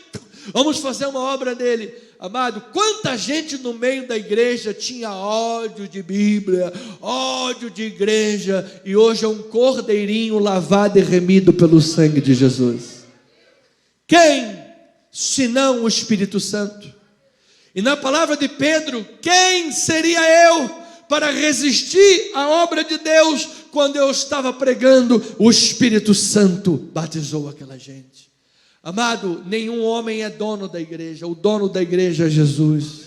Vamos fazer uma obra dele. Amado, quanta gente no meio da igreja tinha ódio de Bíblia, ódio de igreja, e hoje é um cordeirinho lavado e remido pelo sangue de Jesus. Quem, senão o Espírito Santo? E na palavra de Pedro, quem seria eu para resistir à obra de Deus? Quando eu estava pregando, o Espírito Santo batizou aquela gente. Amado, nenhum homem é dono da igreja. O dono da igreja é Jesus.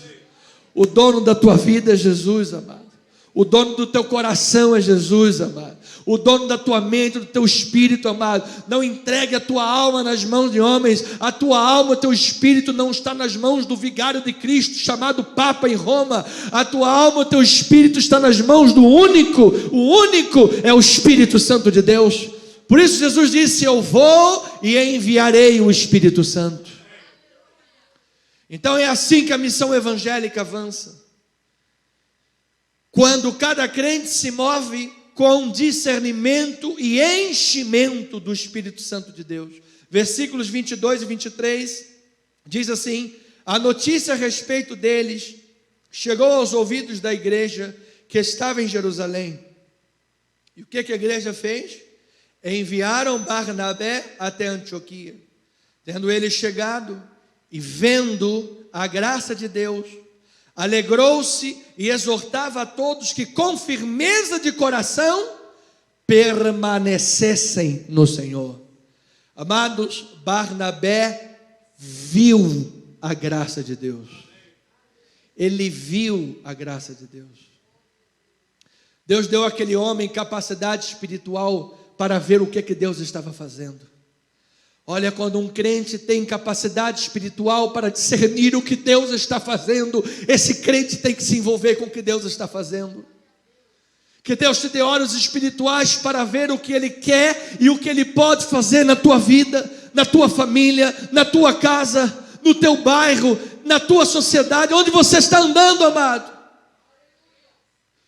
O dono da tua vida é Jesus, amado. O dono do teu coração é Jesus, amado. O dono da tua mente, do teu espírito, amado. Não entregue a tua alma nas mãos de homens. A tua alma, o teu espírito não está nas mãos do vigário de Cristo, chamado Papa em Roma. A tua alma, o teu espírito está nas mãos do único. O único é o Espírito Santo de Deus. Por isso Jesus disse: eu vou e enviarei o Espírito Santo. Então é assim que a missão evangélica avança. Quando cada crente se move com discernimento e enchimento do Espírito Santo de Deus. Versículos 22 e 23 diz assim: a notícia a respeito deles chegou aos ouvidos da igreja que estava em Jerusalém. E o que a igreja fez? Enviaram Barnabé até Antioquia. Tendo ele chegado e vendo a graça de Deus, alegrou-se e exortava a todos que com firmeza de coração permanecessem no Senhor. Amados, Barnabé viu a graça de Deus. Ele viu a graça de Deus. Deus deu àquele homem capacidade espiritual para ver o que Deus estava fazendo. Olha, quando um crente tem capacidade espiritual para discernir o que Deus está fazendo, esse crente tem que se envolver com o que Deus está fazendo. Que Deus te dê olhos espirituais para ver o que Ele quer e o que Ele pode fazer na tua vida, na tua família, na tua casa, no teu bairro, na tua sociedade, onde você está andando, amado.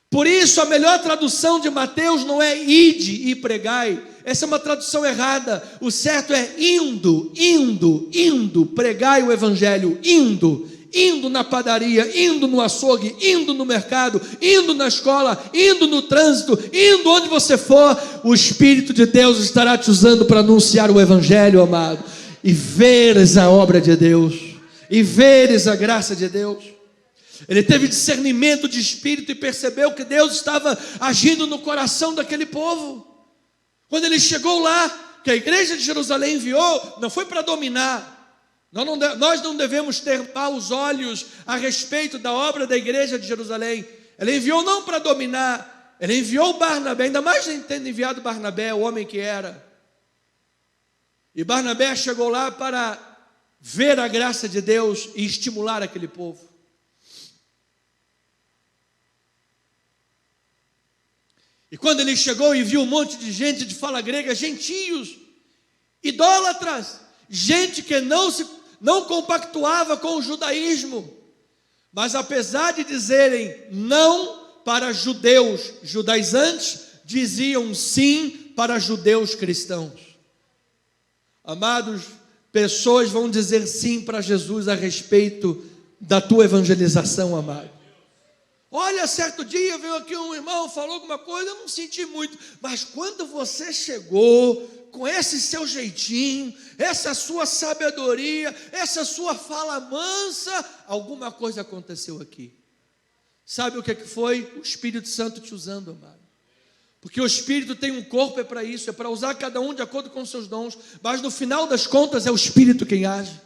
Por isso a melhor tradução de Mateus não é ide e pregai. Essa é uma tradução errada. O certo é indo, pregai o evangelho, indo, indo na padaria, indo no açougue, indo no mercado, indo na escola, indo no trânsito, indo onde você for, o Espírito de Deus estará te usando para anunciar o Evangelho, amado, e veres a obra de Deus, e veres a graça de Deus. Ele teve discernimento de espírito e percebeu que Deus estava agindo no coração daquele povo. Quando ele chegou lá, que a igreja de Jerusalém enviou, não foi para dominar. Nós não devemos ter maus olhos a respeito da obra da igreja de Jerusalém. Ele enviou não para dominar, ele enviou Barnabé, ainda mais tendo enviado Barnabé, o homem que era. E Barnabé chegou lá para ver a graça de Deus e estimular aquele povo. E quando ele chegou e viu um monte de gente de fala grega, gentios, idólatras, gente que não compactuava com o judaísmo, mas apesar de dizerem não para judeus judaizantes, diziam sim para judeus cristãos. Amados, pessoas vão dizer sim para Jesus a respeito da tua evangelização, amado. Olha, certo dia veio aqui um irmão, falou alguma coisa, eu não senti muito, mas quando você chegou com esse seu jeitinho, essa sua sabedoria, essa sua fala mansa, alguma coisa aconteceu aqui. Sabe o que foi? O Espírito Santo te usando, amado. Porque o Espírito tem um corpo, é para isso, é para usar cada um de acordo com os seus dons, mas no final das contas é o Espírito quem age.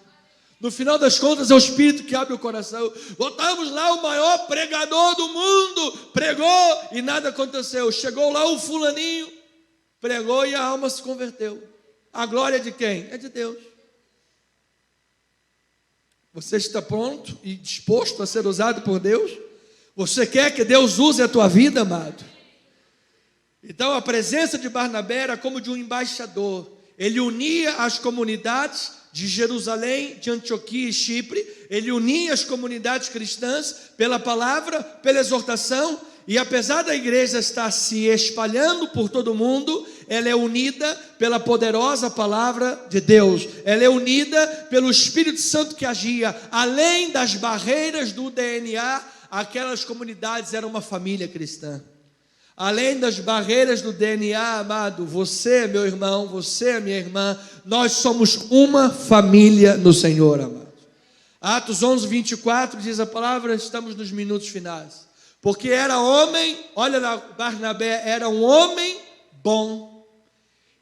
No final das contas é o Espírito que abre o coração. Botamos lá o maior pregador do mundo, pregou e nada aconteceu. Chegou lá o fulaninho, pregou e a alma se converteu. A glória é de quem? É de Deus. Você está pronto e disposto a ser usado por Deus? Você quer que Deus use a tua vida, amado? Então a presença de Barnabé era como de um embaixador. Ele unia as comunidades de Jerusalém, de Antioquia e Chipre. Ele unia as comunidades cristãs pela palavra, pela exortação. E apesar da igreja estar se espalhando por todo o mundo, ela é unida pela poderosa palavra de Deus. Ela é unida pelo Espírito Santo que agia. Além das barreiras do DNA, aquelas comunidades eram uma família cristã. Além das barreiras do DNA, amado, você, meu irmão, você, minha irmã, nós somos uma família no Senhor, amado. Atos 11, 24 diz a palavra, estamos nos minutos finais. Porque era homem, olha lá, Barnabé era um homem bom,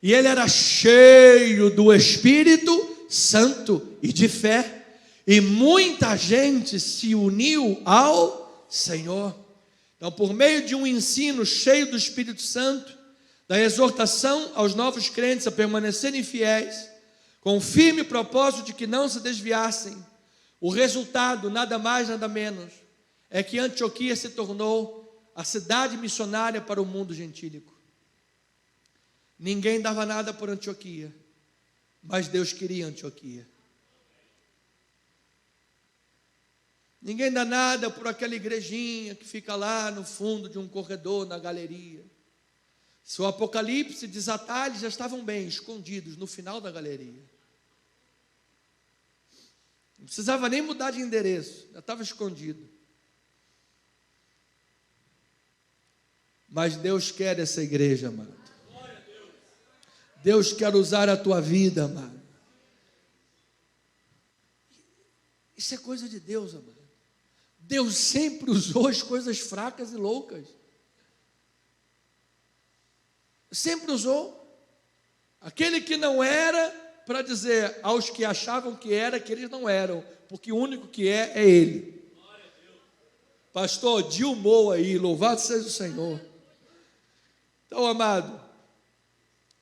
e ele era cheio do Espírito Santo e de fé, e muita gente se uniu ao Senhor. Então, por meio de um ensino cheio do Espírito Santo, da exortação aos novos crentes a permanecerem fiéis, com o firme propósito de que não se desviassem, o resultado, nada mais, nada menos, é que Antioquia se tornou a cidade missionária para o mundo gentílico. Ninguém dava nada por Antioquia, mas Deus queria Antioquia. Ninguém dá nada por aquela igrejinha que fica lá no fundo de um corredor, na galeria. Se o Apocalipse desatar, eles já estavam bem escondidos no final da galeria. Não precisava nem mudar de endereço, já estava escondido. Mas Deus quer essa igreja, amado. Deus quer usar a tua vida, amado. Isso é coisa de Deus, amado. Deus sempre usou as coisas fracas e loucas. Sempre usou. Aquele que não era, para dizer aos que achavam que era, que eles não eram, porque o único que é Ele. Pastor Dilmou aí, louvado seja o Senhor. Então, amado,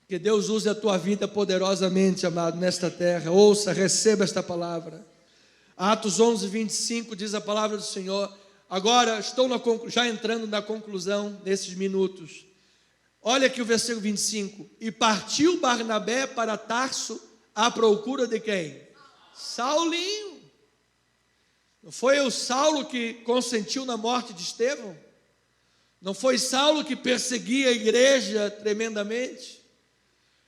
que Deus use a tua vida poderosamente, amado, nesta terra. Ouça, receba esta palavra. Atos 11, 25 diz a palavra do Senhor. Agora estou já entrando na conclusão nesses minutos. Olha aqui o versículo 25. E partiu Barnabé para Tarso à procura de quem? Saulinho. Não foi o Saulo que consentiu na morte de Estevão? Não foi Saulo que perseguia a igreja tremendamente?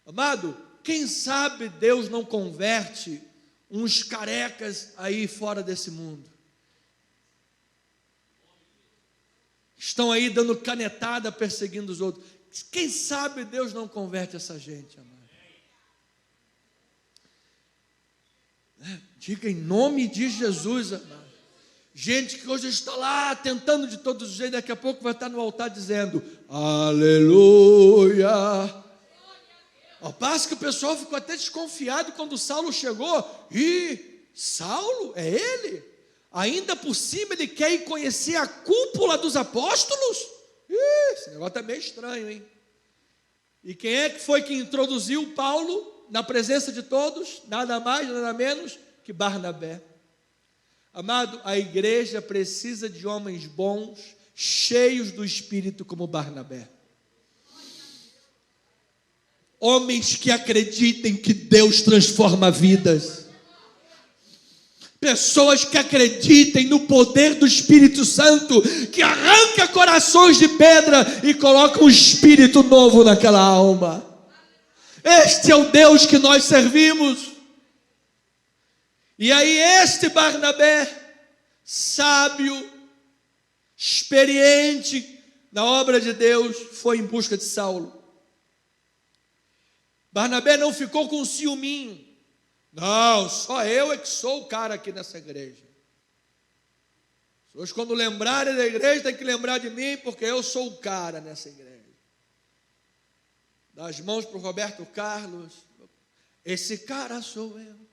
Amado, quem sabe Deus não converte uns carecas aí fora desse mundo. estão aí dando canetada, perseguindo os outros. Quem sabe Deus não converte essa gente, amado. Diga em nome de Jesus, amado. Gente que hoje está lá tentando de todos os jeitos, daqui a pouco vai estar no altar dizendo aleluia. Ao passo que o pessoal ficou até desconfiado quando Saulo chegou. Saulo? É ele? Ainda por cima ele quer ir conhecer a cúpula dos apóstolos? Esse negócio está meio estranho, hein? E quem é que foi que introduziu Paulo na presença de todos? Nada mais, nada menos que Barnabé. Amado, a igreja precisa de homens bons, cheios do Espírito como Barnabé. Homens que acreditem que Deus transforma vidas. Pessoas que acreditem no poder do Espírito Santo, que arranca corações de pedra e coloca um espírito novo naquela alma. Este é o Deus que nós servimos. E aí este Barnabé, sábio, experiente na obra de Deus, foi em busca de Saulo. Barnabé não ficou com ciúminho. Não, só eu é que sou o cara aqui nessa igreja. As pessoas quando lembrarem da igreja tem que lembrar de mim, porque eu sou o cara nessa igreja. Dá as mãos para o Roberto Carlos. Esse cara sou eu.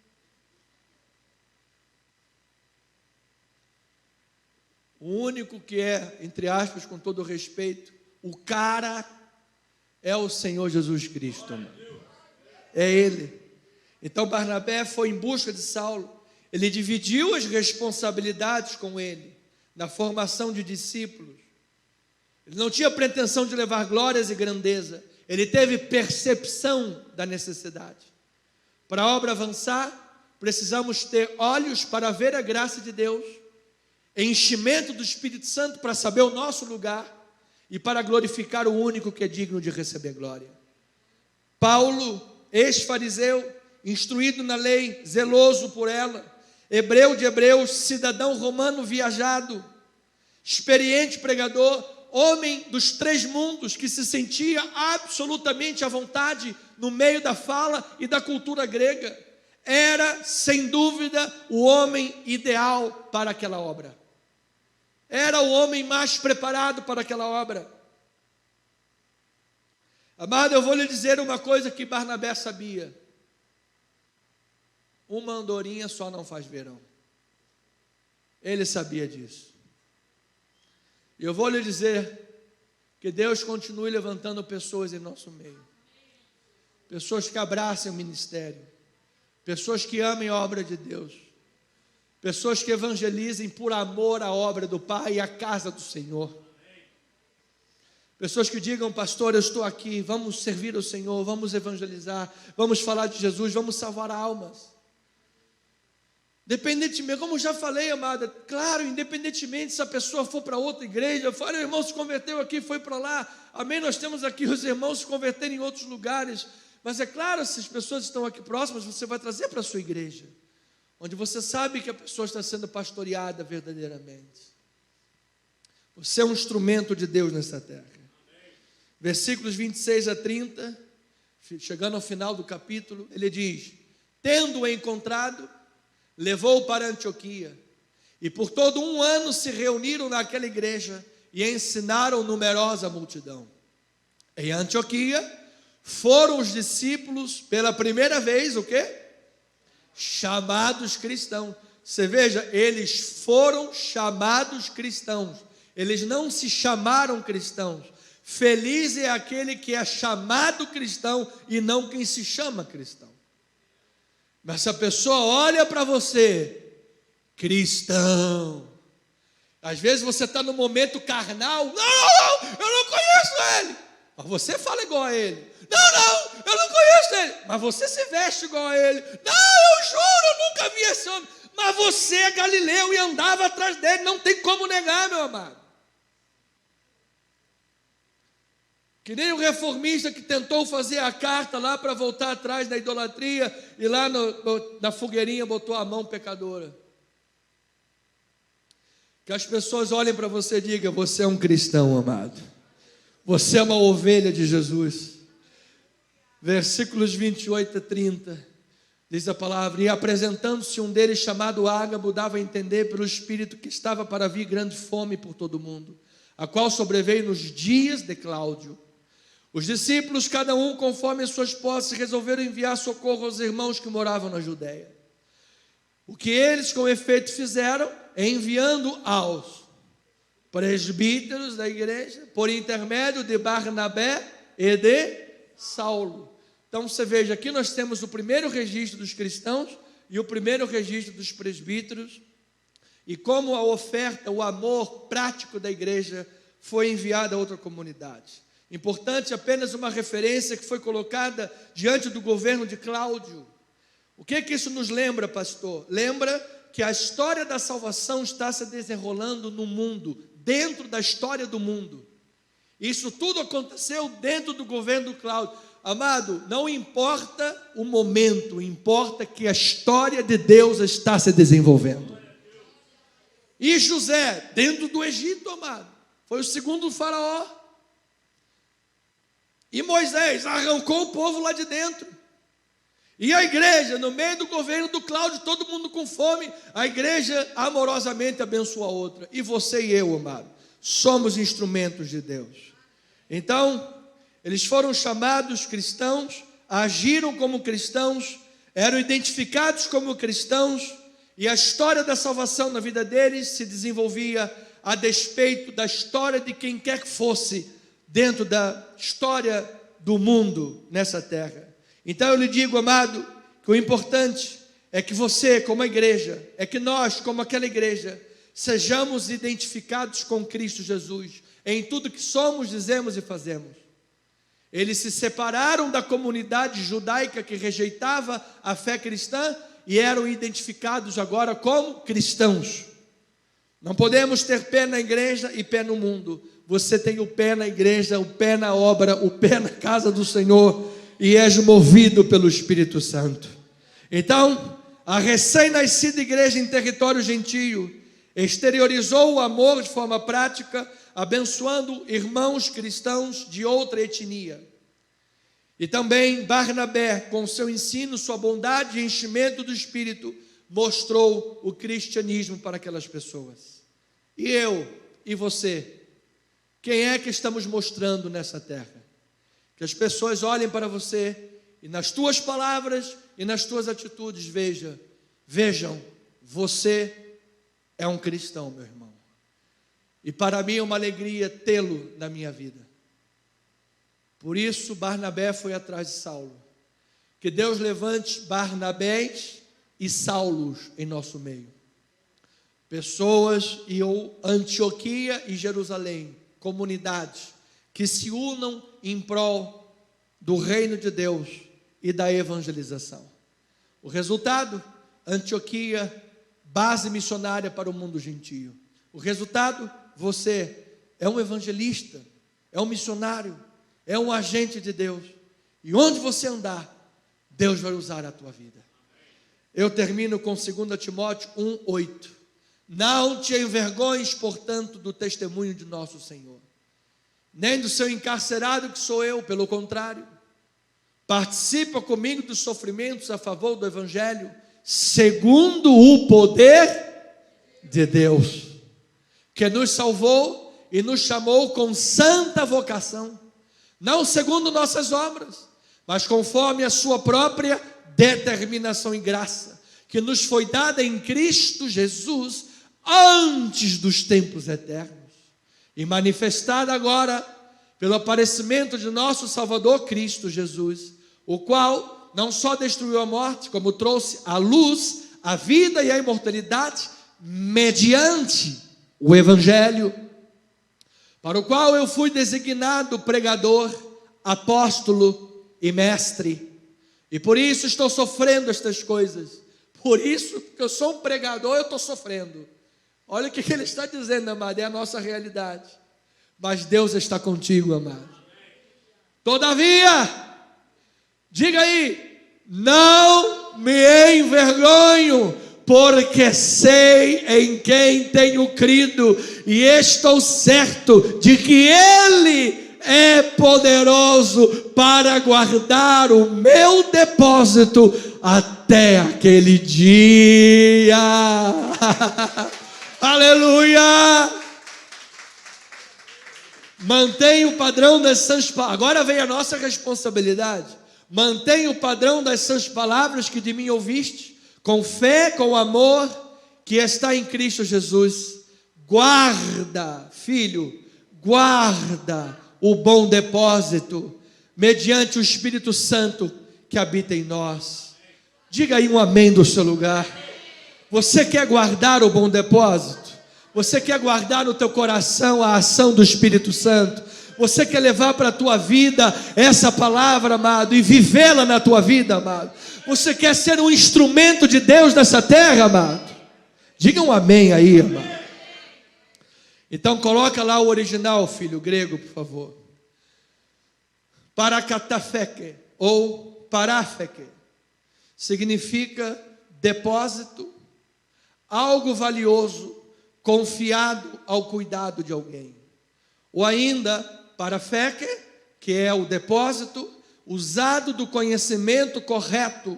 O único que é, entre aspas, com todo respeito, o cara é o Senhor Jesus Cristo. Mano. É Ele. Então Barnabé foi em busca de Saulo. Ele dividiu as responsabilidades com ele, na formação de discípulos. Ele não tinha pretensão de levar glórias e grandeza. Ele teve percepção da necessidade. Para a obra avançar, precisamos ter olhos para ver a graça de Deus, enchimento do Espírito Santo para saber o nosso lugar e para glorificar o único que é digno de receber glória. Paulo, ex-fariseu, instruído na lei, zeloso por ela, hebreu de hebreus, cidadão romano viajado, experiente pregador, homem dos 3 mundos, que se sentia absolutamente à vontade no meio da fala e da cultura grega, era, sem dúvida, o homem ideal para aquela obra. Era o homem mais preparado para aquela obra. Amado, eu vou lhe dizer uma coisa que Barnabé sabia. Uma andorinha só não faz verão. Ele sabia disso. E eu vou lhe dizer que Deus continue levantando pessoas em nosso meio. Pessoas que abracem o ministério. Pessoas que amem a obra de Deus. Pessoas que evangelizem por amor à obra do Pai e à casa do Senhor. Pessoas que digam, pastor, eu estou aqui, vamos servir ao Senhor, vamos evangelizar, vamos falar de Jesus, vamos salvar almas. Independentemente, como já falei, amada, claro, independentemente se a pessoa for para outra igreja, fala, o irmão se converteu aqui, foi para lá, amém, nós temos aqui os irmãos se converterem em outros lugares, mas é claro, se as pessoas estão aqui próximas, você vai trazer para a sua igreja, onde você sabe que a pessoa está sendo pastoreada verdadeiramente. Você é um instrumento de Deus nessa terra. Versículos 26 a 30, chegando ao final do capítulo, ele diz, tendo-o encontrado, levou-o para Antioquia, e por todo 1 ano se reuniram naquela igreja, e ensinaram numerosa multidão. Em Antioquia, foram os discípulos, pela primeira vez, o quê? Chamados cristãos. Você veja, eles foram chamados cristãos, eles não se chamaram cristãos. Feliz é aquele que é chamado cristão e não quem se chama cristão. Mas se a pessoa olha para você, cristão, às vezes você está no momento carnal, não, eu não conheço ele, mas você fala igual a ele. Não, eu não conheço ele, mas você se veste igual a ele. Não, eu juro, eu nunca vi esse homem, mas você é galileu e andava atrás dele, não tem como negar, meu amado. Que nem o reformista que tentou fazer a carta lá para voltar atrás da idolatria e lá na fogueirinha botou a mão pecadora. Que as pessoas olhem para você e digam: você é um cristão, amado. Você é uma ovelha de Jesus. Versículos 28 a 30, diz a palavra: e apresentando-se um deles, chamado Ágabo, dava a entender pelo Espírito que estava para vir grande fome por todo o mundo, a qual sobreveio nos dias de Cláudio. Os discípulos, cada um conforme as suas posses, resolveram enviar socorro aos irmãos que moravam na Judéia. O que eles com efeito fizeram, enviando aos presbíteros da igreja, por intermédio de Barnabé e de Saulo. Então você veja, aqui nós temos o primeiro registro dos cristãos e o primeiro registro dos presbíteros, e como a oferta, o amor prático da igreja foi enviado a outra comunidade. Importante, apenas uma referência que foi colocada diante do governo de Cláudio. O que isso nos lembra, pastor? Lembra que a história da salvação está se desenrolando no mundo, dentro da história do mundo. Isso tudo aconteceu dentro do governo do Cláudio. Amado, não importa o momento, importa que a história de Deus está se desenvolvendo. E José, dentro do Egito, amado, foi o segundo faraó. E Moisés arrancou o povo lá de dentro. E a igreja, no meio do governo do Cláudio, todo mundo com fome, a igreja amorosamente abençoa a outra. E você e eu, amado, somos instrumentos de Deus. Então, eles foram chamados cristãos, agiram como cristãos, eram identificados como cristãos, e a história da salvação na vida deles se desenvolvia a despeito da história de quem quer que fosse dentro da história do mundo nessa terra. Então eu lhe digo, amado, que o importante é que você, como a igreja, é que nós, como aquela igreja, sejamos identificados com Cristo Jesus em tudo que somos, dizemos e fazemos. Eles se separaram da comunidade judaica que rejeitava a fé cristã e eram identificados agora como cristãos. Não podemos ter pé na igreja e pé no mundo. Você tem o pé na igreja, o pé na obra, o pé na casa do Senhor, e és movido pelo Espírito Santo. Então, a recém-nascida igreja em território gentio exteriorizou o amor de forma prática, abençoando irmãos cristãos de outra etnia. E também Barnabé, com seu ensino, sua bondade e enchimento do Espírito, mostrou o cristianismo para aquelas pessoas. E eu e você, quem é que estamos mostrando nessa terra? Que as pessoas olhem para você e nas tuas palavras e nas tuas atitudes vejam, você é um cristão, meu irmão. E para mim é uma alegria tê-lo na minha vida. Por isso Barnabé foi atrás de Saulo. Que Deus levante Barnabés e Saulos em nosso meio. Pessoas e Antioquia e Jerusalém, comunidades que se unam em prol do reino de Deus e da evangelização. O resultado, Antioquia, base missionária para o mundo gentio. O resultado, você é um evangelista, é um missionário, é um agente de Deus. E onde você andar, Deus vai usar a tua vida. Eu termino com 2 Timóteo 1:8. Não te envergonhes, portanto, do testemunho de nosso Senhor, nem do seu encarcerado que sou eu, pelo contrário, participa comigo dos sofrimentos a favor do Evangelho, segundo o poder de Deus, que nos salvou e nos chamou com santa vocação, não segundo nossas obras, mas conforme a sua própria determinação e graça, que nos foi dada em Cristo Jesus antes dos tempos eternos, e manifestada agora pelo aparecimento de nosso Salvador Cristo Jesus, o qual não só destruiu a morte, como trouxe à luz a vida e a imortalidade mediante o Evangelho, para o qual eu fui designado pregador, apóstolo e mestre, e por isso estou sofrendo estas coisas. Por isso que eu sou um pregador, eu estou sofrendo. Olha o que ele está dizendo, amado, é a nossa realidade. Mas Deus está contigo, amado. Todavia, diga aí, não me envergonho, porque sei em quem tenho crido, e estou certo de que Ele é poderoso para guardar o meu depósito até aquele dia. Aleluia! Mantenha o padrão das sãs palavras. Agora vem a nossa responsabilidade. Mantenha o padrão das sãs palavras que de mim ouviste, com fé, com amor, que está em Cristo Jesus. Guarda, filho, guarda o bom depósito, mediante o Espírito Santo que habita em nós. Diga aí um amém do seu lugar. Você quer guardar o bom depósito? Você quer guardar no teu coração a ação do Espírito Santo? Você quer levar para a tua vida essa palavra, amado, e vivê-la na tua vida, amado? Você quer ser um instrumento de Deus nessa terra, amado? Diga um amém aí, amado. Então coloca lá o original, filho, grego, por favor. Parakatafeke, ou paráfeke, significa depósito, algo valioso, confiado ao cuidado de alguém. Ou ainda, parafeke, que é o depósito, usado do conhecimento correto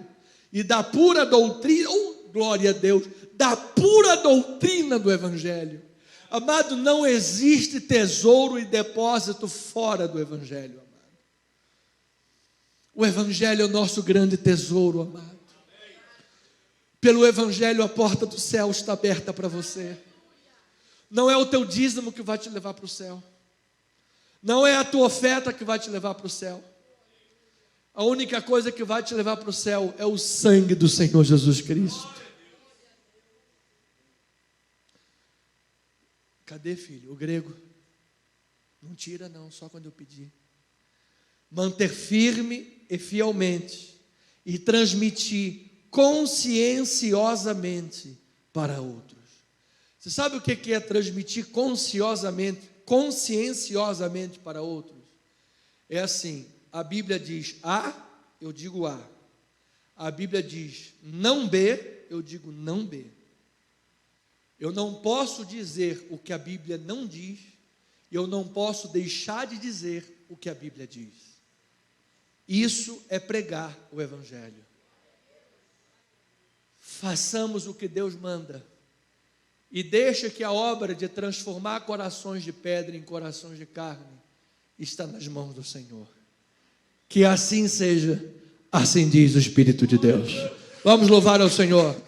e da pura doutrina, glória a Deus, da pura doutrina do Evangelho. Amado, não existe tesouro e depósito fora do Evangelho, amado. O Evangelho é o nosso grande tesouro, amado. Pelo Evangelho a porta do céu está aberta para você. Não é o teu dízimo que vai te levar para o céu. Não é a tua oferta que vai te levar para o céu. A única coisa que vai te levar para o céu é o sangue do Senhor Jesus Cristo. Cadê, filho? O grego? Não tira não, só quando eu pedir. Manter firme e fielmente e transmitir conscienciosamente para outros. Você sabe o que é transmitir conscienciosamente para outros? É assim, a Bíblia diz A, eu digo A. A Bíblia diz não B, eu digo não B. Eu não posso dizer o que a Bíblia não diz, e eu não posso deixar de dizer o que a Bíblia diz. Isso é pregar o Evangelho. Façamos o que Deus manda. E deixa que a obra de transformar corações de pedra em corações de carne está nas mãos do Senhor. Que assim seja, assim diz o Espírito de Deus. Vamos louvar ao Senhor.